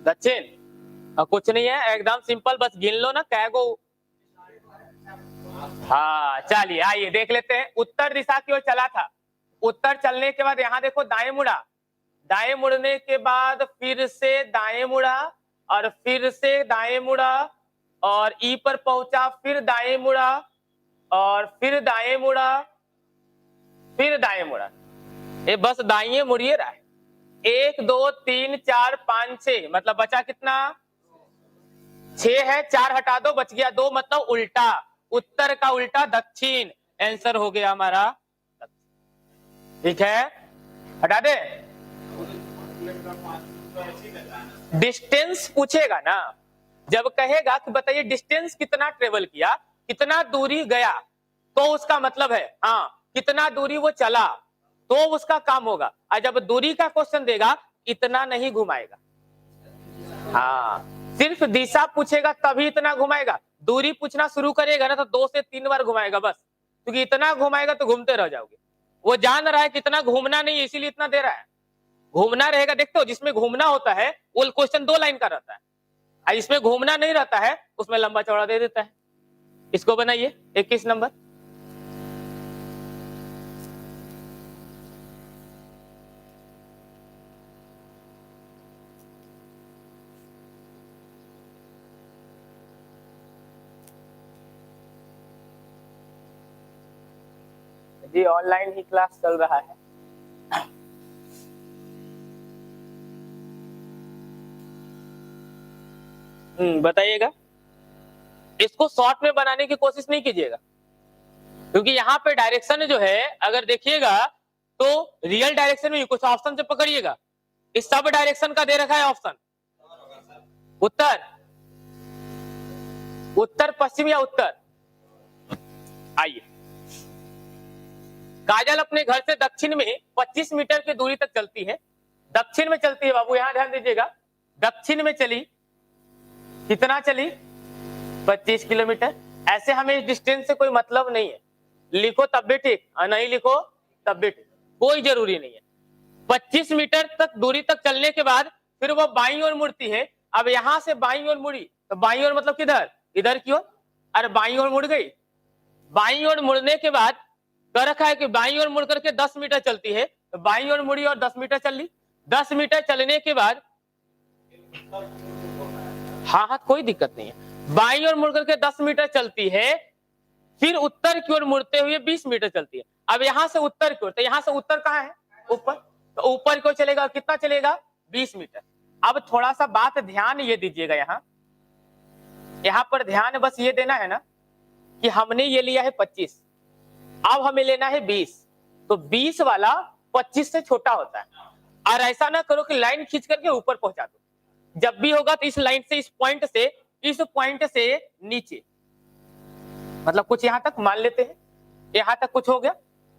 दक्षिण कुछ नहीं है, एकदम सिंपल, बस गिन लो ना कैगो। हाँ चलिए आइए देख लेते हैं। उत्तर दिशा की ओर चला था, उत्तर चलने के बाद यहाँ देखो दाएं मुड़ा, दाएं मुड़ने के बाद फिर से दाएं मुड़ा और फिर से दाएं मुड़ा और ई पर पहुंचा, फिर दाएं मुड़ा और फिर दाएं मुड़ा, फिर दाएं मुड़ा। ये बस दाएं मुड़िए रहा है। 1 2 3 4 5 6, मतलब बचा कितना? 6 है, 4 हटा दो, बच गया 2, मतलब उल्टा। उत्तर का उल्टा दक्षिण, आंसर हो गया हमारा। ठीक है, हटा दे। डिस्टेंस पूछेगा ना, जब कहेगा कि बताइए डिस्टेंस कितना ट्रेवल किया, कितना दूरी गया, तो उसका मतलब है हाँ कितना दूरी वो चला, तो उसका काम होगा। और जब दूरी का क्वेश्चन देगा, इतना नहीं घुमाएगा। हाँ, सिर्फ दिशा पूछेगा तभी इतना घुमाएगा। दूरी पूछना शुरू करेगा ना तो 2 से 3 बार घुमाएगा बस, क्योंकि इतना घुमाएगा तो घूमते रह जाओगे। वो जान रहा है कितना घूमना नहीं है, इसीलिए इतना दे रहा है। घूमना रहेगा, देखते हो जिसमें घूमना होता है वो क्वेश्चन 2 लाइन का रहता है, और इसमें घूमना नहीं रहता है उसमें लंबा चौड़ा दे देता है। इसको बनाइए 21 नंबर। जी ऑनलाइन ही क्लास चल रहा है। बताइएगा, इसको शॉर्ट में बनाने की कोशिश नहीं कीजिएगा, क्योंकि यहाँ पे डायरेक्शन जो है अगर देखिएगा तो रियल डायरेक्शन में कुछ ऑप्शन से पकड़िएगा। इस सब डायरेक्शन का दे रखा है ऑप्शन, उत्तर उत्तर पश्चिम या उत्तर। आइए, काजल अपने घर से दक्षिण में 25 मीटर की दूरी तक चलती है। दक्षिण में चलती है बाबू, यहां ध्यान दीजिएगा, दक्षिण में चली, कितना चली? 25 किलोमीटर। ऐसे हमें इस डिस्टेंस से कोई मतलब नहीं है, लिखो तब भी ठीक और नहीं लिखो तब भी ठीक, कोई जरूरी नहीं है। 25 मीटर तक दूरी तक चलने के बाद फिर वो बाईं ओर मुड़ती है। अब यहां से बाईं ओर मुड़ी तो बाईं ओर मतलब किधर? इधर की ओर। अरे बाईं ओर मुड़ गई, बाईं ओर मुड़ने के बाद कह रखा है कि बाईं ओर मुड़ करके 10 मीटर चलती है, तो बाईं ओर मुड़ी और 10 मीटर चल ली। 10 मीटर चलने के बाद हाँ कोई दिक्कत नहीं है, बाईं ओर मुड़ करके 10 मीटर चलती है, फिर उत्तर की ओर मुड़ते हुए 20 मीटर चलती है। अब यहां से उत्तर की ओर, तो यहां से उत्तर कहाँ है? ऊपर, तो ऊपर की ओर चलेगा, कितना चलेगा? 20 मीटर। अब थोड़ा सा बात ध्यान ये दीजिएगा, यहाँ पर ध्यान बस ये देना है ना कि हमने ये लिया है 25, अब हमें लेना है 20, तो 20 वाला 25 से छोटा होता है। और ऐसा ना करो कि लाइन खींच करके ऊपर पहुंचा दो, जब भी होगा तो इस लाइन से, इस पॉइंट से नीचे, मतलब कुछ यहां तक मान लेते हैं, यहां तक कुछ हो गया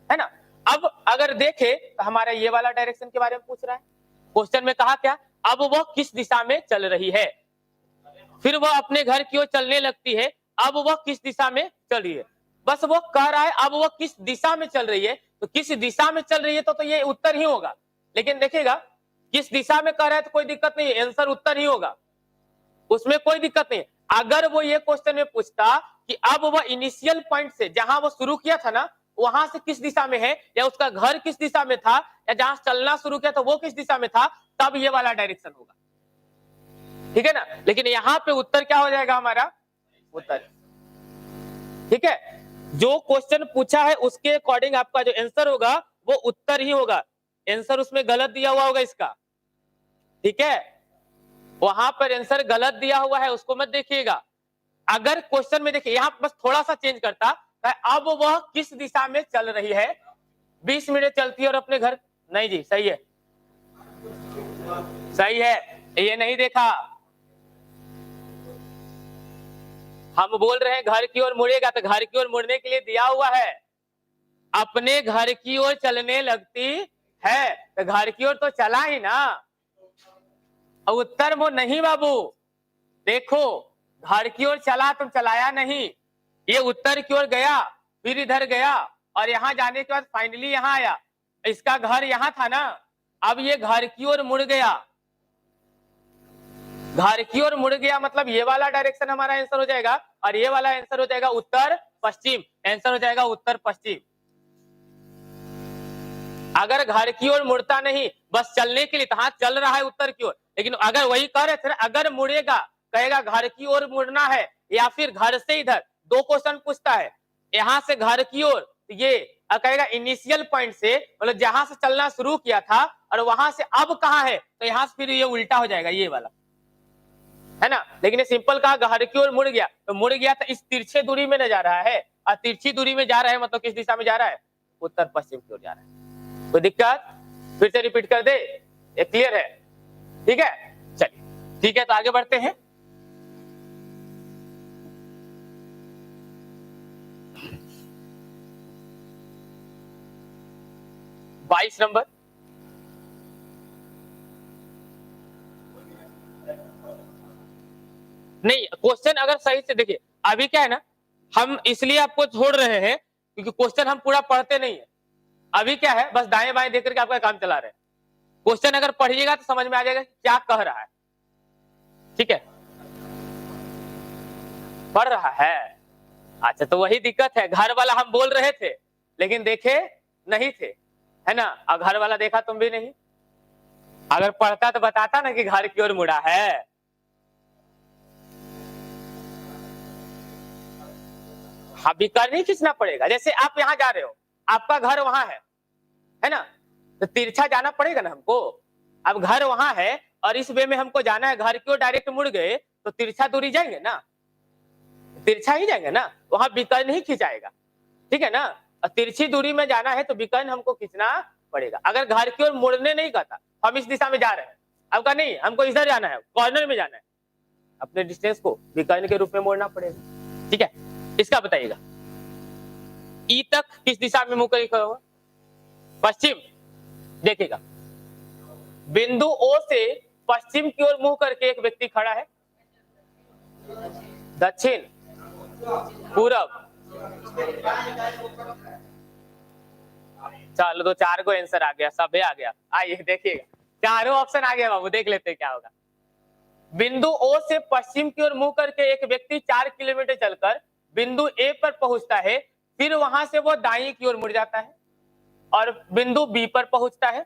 है ना। अब अगर देखे तो हमारा ये वाला डायरेक्शन के बारे में पूछ रहा है, क्वेश्चन में कहा क्या? अब वह किस दिशा में चल रही है, फिर वह अपने घर की ओर चलने लगती है, अब वह किस दिशा में चल रही है, बस वो कह रहा है अब वो किस दिशा में चल रही है। तो किस दिशा में चल रही है तो ये उत्तर ही होगा, लेकिन देखिएगा किस दिशा में कह रहा है तो कोई दिक्कत नहीं है, आंसर उत्तर ही होगा, उसमें कोई दिक्कत नहीं। अगर वो ये क्वेश्चन में पूछता कि अब वह इनिशियल पॉइंट से, जहां वो शुरू किया था ना, वहां से किस दिशा में है, या उसका घर किस दिशा में था, या जहां चलना शुरू किया था वो किस दिशा में था, तब ये वाला डायरेक्शन होगा, ठीक है ना। लेकिन यहाँ पे उत्तर क्या हो जाएगा हमारा, उत्तर, ठीक है। जो क्वेश्चन पूछा है उसके अकॉर्डिंग आपका जो आंसर होगा वो उत्तर ही होगा, आंसर उसमें गलत दिया हुआ होगा इसका, ठीक है। वहां पर आंसर गलत दिया हुआ है उसको मत देखिएगा। अगर क्वेश्चन में देखिए यहाँ बस थोड़ा सा चेंज करता है, अब वह किस दिशा में चल रही है, 20 मिनट चलती है और अपने घर, नहीं जी सही है, सही है, ये नहीं देखा। हम बोल रहे हैं घर की ओर मुड़ेगा, तो घर की ओर मुड़ने के लिए दिया हुआ है, अपने घर की ओर चलने लगती है, तो घर की ओर तो चला ही ना। उत्तर वो नहीं बाबू, देखो घर की ओर चला, तुम चलाया नहीं, ये उत्तर की ओर गया, फिर इधर गया, और यहाँ जाने के बाद फाइनली यहाँ आया। इसका घर यहाँ था ना, अब ये घर की ओर मुड़ गया, घर की ओर मुड़ गया मतलब ये वाला डायरेक्शन हमारा आंसर हो जाएगा, और ये वाला आंसर हो जाएगा उत्तर पश्चिम, आंसर हो जाएगा उत्तर पश्चिम। अगर घर की ओर मुड़ता नहीं, बस चलने के लिए, तो हाँ चल रहा है उत्तर की ओर, लेकिन अगर वही कह रहे थे ना, अगर मुड़ेगा, कहेगा घर की ओर मुड़ना है या फिर घर से इधर, दो क्वेश्चन पूछता है, यहाँ से घर की ओर, ये कहेगा इनिशियल पॉइंट से, मतलब जहां से चलना शुरू किया था और वहां से अब कहाँ है, तो यहाँ से फिर ये उल्टा हो जाएगा, ये वाला है ना। लेकिन ये सिंपल कहा घर की ओर मुड़ गया, तो मुड़ गया तो इस तिरछे दूरी में न जा रहा है, और तिरछी दूरी में जा रहा है मतलब किस दिशा में जा रहा है, उत्तर पश्चिम की ओर जा रहा है। कोई दिक्कत, फिर से रिपीट कर दे, ये क्लियर है, ठीक है। चलिए ठीक है, तो आगे बढ़ते हैं। बाईस नंबर, नहीं क्वेश्चन अगर सही से देखिए, अभी क्या है ना, हम इसलिए आपको छोड़ रहे हैं क्योंकि क्वेश्चन हम पूरा पढ़ते नहीं है। अभी क्या है, बस दाएं बाएं देख करके आपका काम चला रहे हैं। क्वेश्चन अगर पढ़िएगा तो समझ में आ जाएगा क्या कह रहा है, ठीक है, पढ़ रहा है। अच्छा, तो वही दिक्कत है, घर वाला हम बोल रहे थे लेकिन देखे नहीं थे, है ना। और घर वाला देखा तुम भी नहीं, अगर पढ़ता तो बताता ना कि घर की ओर मुड़ा है। अभी कर नहीं खींचना पड़ेगा, जैसे आप यहाँ जा रहे हो, आपका घर वहां है ना, तो तिरछा जाना पड़ेगा ना हमको। अब घर वहां है और इस वे में हमको जाना है, घर की ओर डायरेक्ट मुड़ गए तो तिरछा दूरी जाएंगे ना, तिरछा ही जाएंगे ना, वहां विकर्ण ही खिंचाएगा, ठीक है ना। और तिरछी दूरी में जाना है तो विकर्ण हमको खींचना पड़ेगा। अगर घर की ओर मुड़ने नहीं कहता, हम इस दिशा में जा रहे हैं, अब का नहीं हमको इधर जाना है, कॉर्नर में जाना है, अपने डिस्टेंस को विकर्ण के रूप में मोड़ना पड़ेगा, ठीक है। इसका बताइएगा, ई तक किस दिशा में मुंह करके होगा, पश्चिम। देखिएगा, बिंदु ओ से पश्चिम की ओर मुंह करके एक व्यक्ति खड़ा है, दक्षिण, पूरब, चलो तो चार को आंसर आ गया, सब आ गया। आइए देखिएगा, चारों ऑप्शन आ गया बाबू, देख लेते हैं क्या होगा। बिंदु ओ से पश्चिम की ओर मुंह करके एक व्यक्ति 4 किलोमीटर चलकर बिंदु ए पर पहुंचता है, फिर वहां से वो दाईं की ओर मुड़ जाता है और बिंदु बी पर पहुंचता है,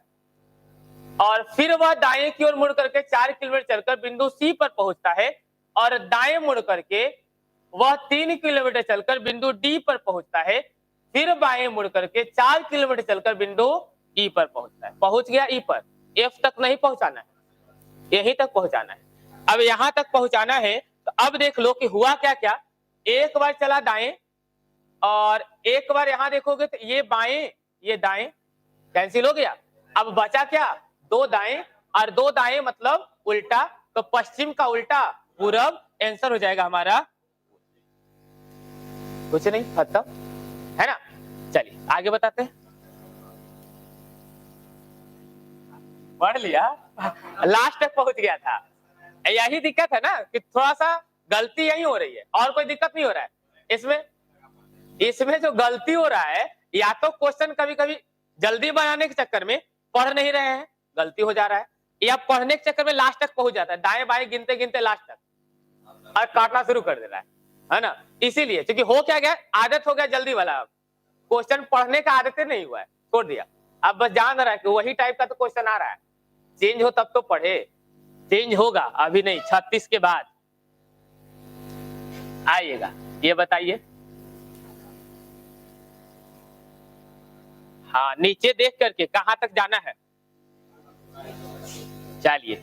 और फिर वह दाएं की ओर मुड़ करके 4 किलोमीटर चलकर बिंदु सी पर पहुंचता है, और दाएं मुड़ करके वह 3 किलोमीटर चलकर बिंदु डी पर पहुंचता है, फिर बाएं मुड़ करके 4 किलोमीटर चलकर बिंदु ई पर पहुंचता है। पहुंच गया ई पर, एफ तक नहीं पहुंचाना है, यहीं तक पहुंचाना है। अब यहां तक पहुंचाना है, तो अब देख लो कि हुआ क्या क्या। एक बार चला दाएं और एक बार यहां देखोगे तो ये बाएं ये दाएं कैंसिल हो गया, अब बचा क्या, 2 दाएं, और 2 दाएं मतलब उल्टा, तो पश्चिम का उल्टा पूरब, आंसर हो जाएगा हमारा, कुछ नहीं, खत्म, है ना। चलिए आगे बताते हैं, पढ़ लिया, लास्ट तक पहुंच गया था। यही दिक्कत है ना कि थोड़ा सा गलती यही हो रही है, और कोई दिक्कत नहीं हो रहा है इसमें जो गलती हो रहा है, या तो क्वेश्चन कभी कभी जल्दी बनाने के चक्कर में पढ़ नहीं रहे हैं, गलती हो जा रहा है, या पढ़ने के चक्कर में लास्ट तक पहुंच जाता है, दाएं बाएं गिनते गिनते लास्ट तक और काटना शुरू कर दे रहा है ना। इसीलिए क्योंकि हो क्या गया, आदत हो गया जल्दी वाला, क्वेश्चन पढ़ने का आदत नहीं हुआ है, छोड़ दिया, अब बस जान रहा है कि वही टाइप का तो क्वेश्चन आ रहा है, चेंज हो तब तो पढ़े, चेंज होगा अभी नहीं, 36 के बाद आइएगा। ये बताइए, हाँ नीचे देख करके कहां तक जाना है, चलिए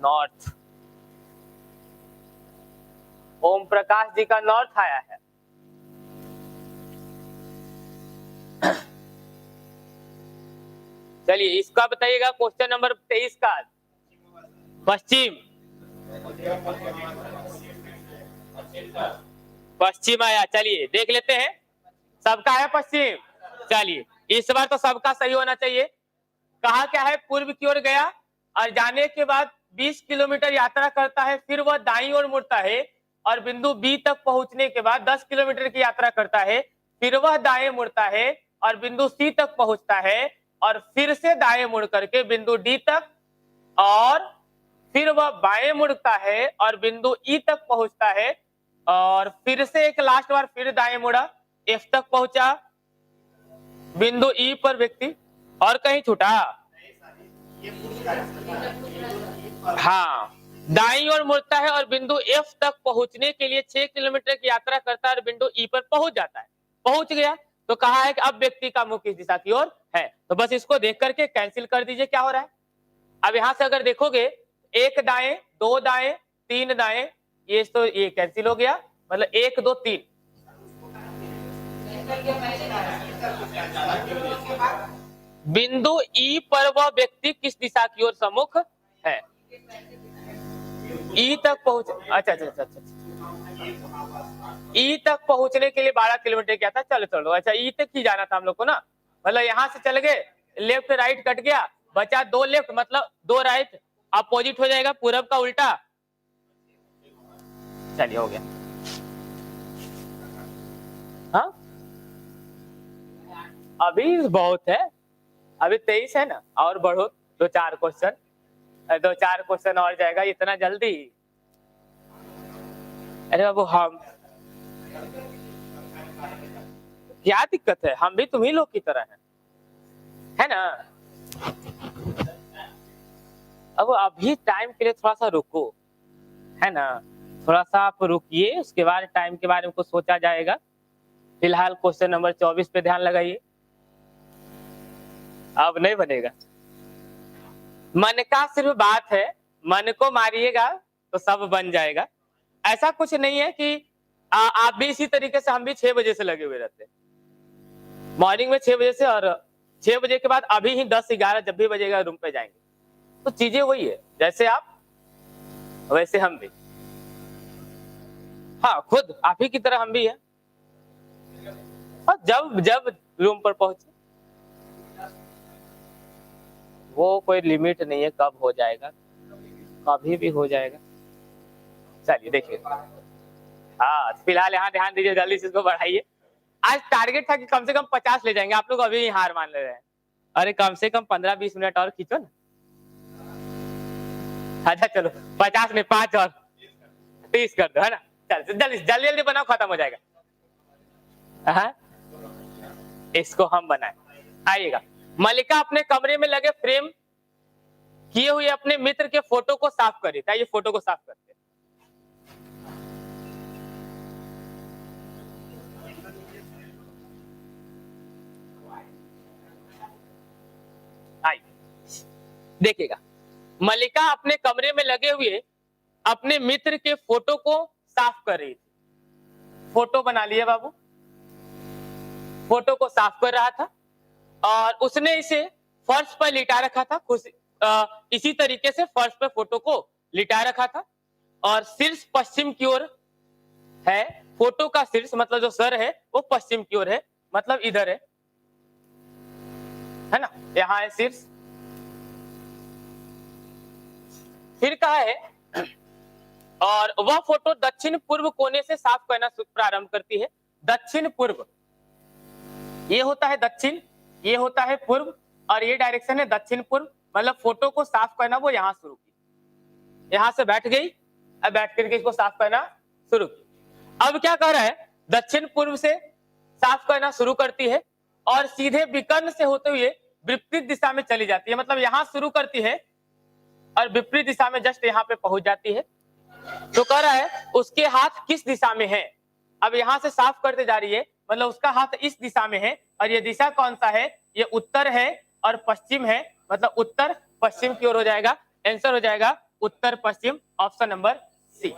नॉर्थ, ओम प्रकाश जी का नॉर्थ आया है। चलिए इसका बताइएगा, क्वेश्चन नंबर 23 का पश्चिम, पश्चिम आया। चलिए देख लेते हैं, सबका है पश्चिम। चलिए इस बार तो सबका सही होना चाहिए। कहा क्या है, पूर्व की ओर गया और जाने के बाद 20 किलोमीटर यात्रा करता है, फिर वह दाईं ओर मुड़ता है और बिंदु बी तक पहुंचने के बाद 10 किलोमीटर की यात्रा करता है, फिर वह दाएं मुड़ता है और बिंदु सी तक पहुंचता है और फिर से दाएं मुड़ करके बिंदु डी तक, और फिर वह बाएं मुड़ता है और बिंदु ई तक पहुंचता है और फिर से एक लास्ट बार फिर दाएं मुड़ा, एफ तक पहुंचा, बिंदु ई पर व्यक्ति, और कहीं छूटा? हाँ, दाईं ओर मुड़ता है और बिंदु एफ तक पहुंचने के लिए 6 किलोमीटर की यात्रा करता है और बिंदु ई पर पहुंच जाता है। पहुंच गया तो कहा है कि अब व्यक्ति का मुख किस दिशा की ओर है, तो बस इसको देख करके कैंसिल कर दीजिए क्या हो रहा है। अब यहां से अगर देखोगे, एक दाएं, दो दाएं, तीन दाएं, ये तो ये कैंसिल हो गया, मतलब 1 2 3। बिंदु ई पर वह व्यक्ति किस दिशा की ओर सम्मुख है, ई तक पहुंच, अच्छा अच्छा अच्छा अच्छा, ई तक पहुंचने के लिए 12 किलोमीटर क्या था, चलो चलो, अच्छा ई तक ही जाना था हम लोग को ना, मतलब यहां से चल गए, लेफ्ट राइट कट गया, बचा 2 लेफ्ट, मतलब 2 राइट, अपोजिट हो जाएगा, पूरब का उल्टा। चलिए हो गया। हाँ अभी बहुत है, अभी 23 है ना, और बढ़ो 2-4 क्वेश्चन, 2-4 क्वेश्चन और जाएगा, इतना जल्दी? अरे बाबू हम, क्या दिक्कत है, हम भी तुम्ही लोग की तरह है ना। अब अभी टाइम के लिए थोड़ा सा रुको, है ना, थोड़ा सा आप रुकिए, उसके बाद टाइम के बारे में कुछ सोचा जाएगा। फिलहाल क्वेश्चन नंबर 24 पे ध्यान लगाइए। अब नहीं बनेगा, मन का सिर्फ बात है, मन को मारिएगा तो सब बन जाएगा। ऐसा कुछ नहीं है कि आप भी इसी तरीके से, हम भी 6 बजे से लगे हुए रहते हैं, मॉर्निंग में 6 बजे से, और 6 बजे के बाद अभी ही 10-11 जब भी बजेगा रूम पे जाएंगे, तो चीजें वही है, जैसे आप वैसे हम भी, हाँ खुद आप ही की तरह हम भी है। और जब जब रूम पर पहुंचे, वो कोई लिमिट नहीं है, कब हो जाएगा, कभी भी हो जाएगा। चलिए देखिए, हाँ फिलहाल यहाँ ध्यान दीजिए, जल्दी से इसको बढ़ाइए। आज टारगेट था कि कम से कम 50 ले जाएंगे, आप लोग अभी ही हार मान ले रहे हैं। अरे कम से कम 15-20 मिनट और खींचो ना। अच्छा चलो 50 में 5 और 30 कर दो, है ना। चल जल्दी जल्दी जल्दी बनाओ, खत्म हो जाएगा। हाँ इसको हम बनाए। आइएगा, मलिका अपने कमरे में लगे फ्रेम किए हुए अपने मित्र के फोटो को साफ करी। था ये फोटो को साफ करते हैं। आई देखिएगा, मलिका अपने कमरे में लगे हुए अपने मित्र के फोटो को साफ कर रही थी। फोटो बना लिया बाबू, फोटो को साफ कर रहा था और उसने इसे फर्श पर लिटा रखा था। इसी तरीके से फर्श पर फोटो को लिटा रखा था और शीर्ष पश्चिम की ओर है। फोटो का शीर्ष मतलब जो सर है वो पश्चिम की ओर है, मतलब इधर है ना, यहाँ है शीर्ष। फिर कहा है, और वह फोटो दक्षिण पूर्व कोने से साफ करना प्रारंभ करती है। दक्षिण पूर्व, ये होता है दक्षिण, ये होता है पूर्व, और ये डायरेक्शन है दक्षिण पूर्व। मतलब फोटो को साफ करना वो यहां शुरू की, यहां से बैठ गई अब बैठ करके इसको साफ करना शुरू। अब क्या कह रहा है, दक्षिण पूर्व से साफ करना शुरू करती है और सीधे विकर्ण से होते हुए विपरीत दिशा में चली जाती है। मतलब यहां शुरू करती है और विपरीत दिशा में जस्ट यहाँ पे पहुंच जाती है। तो कह रहा है उसके हाथ किस दिशा में है। अब यहां से साफ करते जा रही है, मतलब उसका हाथ इस दिशा में है और ये दिशा कौन सा है, ये उत्तर है और पश्चिम है, मतलब उत्तर पश्चिम की ओर हो जाएगा। आंसर हो जाएगा उत्तर पश्चिम, ऑप्शन नंबर सी।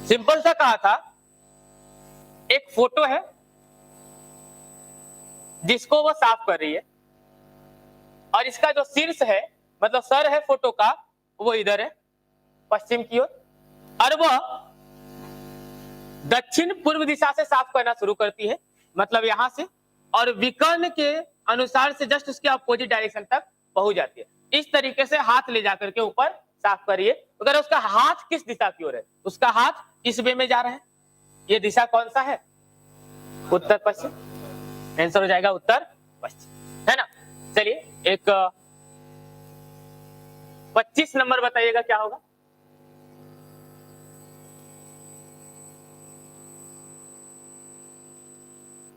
सिंपल सा कहा था। एक फोटो है जिसको वो साफ कर रही है और इसका जो शीर्ष है, मतलब सर है फोटो का, वो इधर है पश्चिम की ओर, और वह दक्षिण पूर्व दिशा से साफ करना शुरू करती है, मतलब यहां से, और विकर्ण के अनुसार से जस्ट उसके अपोजिट डायरेक्शन तक पहुंच जाती है। इस तरीके से हाथ ले जाकर के ऊपर साफ करिए। अगर उसका हाथ किस दिशा की ओर है, उसका हाथ इस वे में जा रहा है, ये दिशा कौन सा है, उत्तर पश्चिम। आंसर हो जाएगा उत्तर पश्चिम, है ना। चलिए एक 25 नंबर बताइएगा क्या होगा।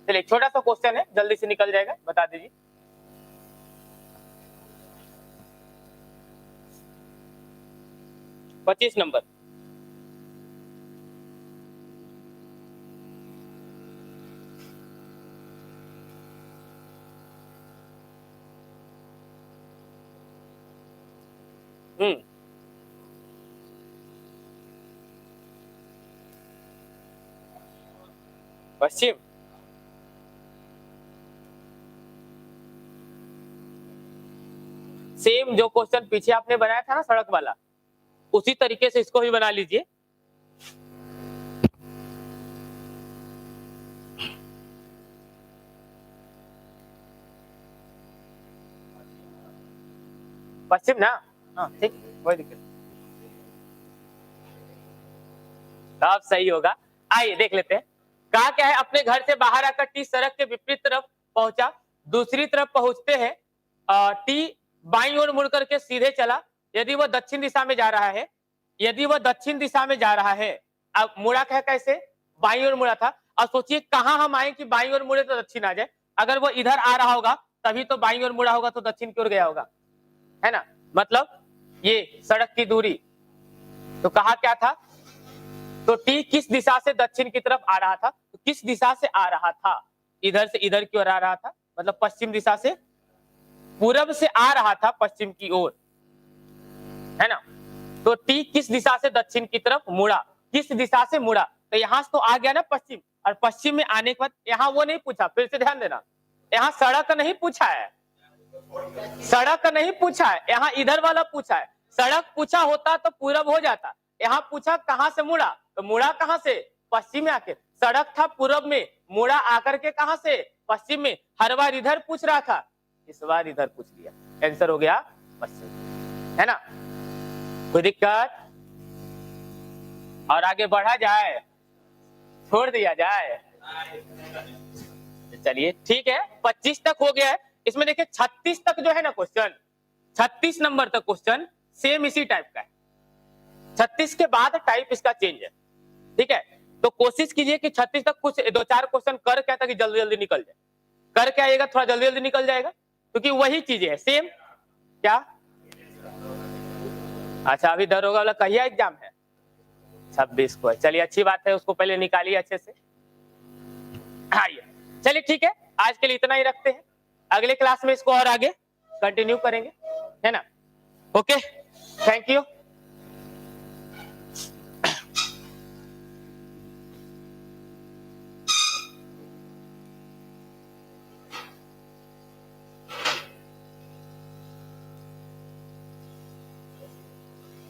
चलिए छोटा सा क्वेश्चन है, जल्दी से निकल जाएगा, बता दीजिए। पच्चीस नंबर। पश्चिम। सेम जो क्वेश्चन पीछे आपने बनाया था ना सड़क वाला, उसी तरीके से इसको भी बना लीजिए। पश्चिम ना, हाँ ठीक, कोई दिक्कत, अब सही होगा। आइए देख लेते हैं। कहा क्या है, अपने घर से बाहर आकर टी सड़क के विपरीत तरफ पहुंचा, दूसरी तरफ पहुंचते हैं टी बाईं ओर मुड़ करके सीधे चला। यदि वह दक्षिण दिशा में जा रहा है, यदि वह दक्षिण दिशा में जा रहा है, अब मुड़ा क्या, कैसे, बाईं ओर मुड़ा था। और सोचिए कहां हम आए कि बाईं ओर मुड़े तो दक्षिण आ जाए। अगर वो इधर आ रहा होगा तभी तो बाईं ओर मुड़ा होगा, तो दक्षिण की ओर गया होगा, है ना। मतलब ये सड़क की दूरी। तो कहा क्या था, तो टी किस दिशा से दक्षिण की तरफ आ रहा था, तो किस दिशा से आ रहा था, इधर से इधर की ओर आ रहा था, मतलब पश्चिम दिशा से, पूरब से आ रहा था पश्चिम की ओर, है ना। तो टी किस दिशा से दक्षिण की तरफ मुड़ा, किस दिशा से मुड़ा, तो यहां से तो आ गया ना पश्चिम, और पश्चिम में आने के बाद यहाँ वो नहीं पूछा, फिर से ध्यान देना, यहाँ सड़क नहीं पूछा है, सड़क नहीं पूछा है, यहाँ इधर वाला पूछा है। सड़क पूछा होता तो पूरब हो जाता, यहाँ पूछा कहां से मुड़ा, तो मुड़ा कहां से, पश्चिम में आके। सड़क था पूरब में, मुड़ा आकर के कहां से, पश्चिम में। हर बार इधर पूछ रहा था, इस बार इधर पूछ लिया, आंसर हो गया पश्चिम, है ना। कोई दिक्कत, और आगे बढ़ा जाए, छोड़ दिया जाए। चलिए ठीक है, 25 तक हो गया है। इसमें देखिए 36 तक जो है ना क्वेश्चन, 36 नंबर तक क्वेश्चन सेम इसी टाइप का है। 36 के बाद टाइप इसका चेंज है, ठीक है। तो कोशिश कीजिए कि 36 तक कुछ 2-4 क्वेश्चन कर क्या, ताकि जल्दी जल्दी निकल जाए। कर क्या आएगा, थोड़ा जल्दी जल्दी निकल जाएगा, क्योंकि वही चीजें है सेम। क्या, अच्छा अभी दरोगा वाला कहिया एग्जाम है, 26 को है। चलिए अच्छी बात है, उसको पहले निकालिए अच्छे से। आइए चलिए ठीक है, आज के लिए इतना ही रखते हैं। अगले क्लास में इसको और आगे कंटिन्यू करेंगे, है ना। Okay, thank you.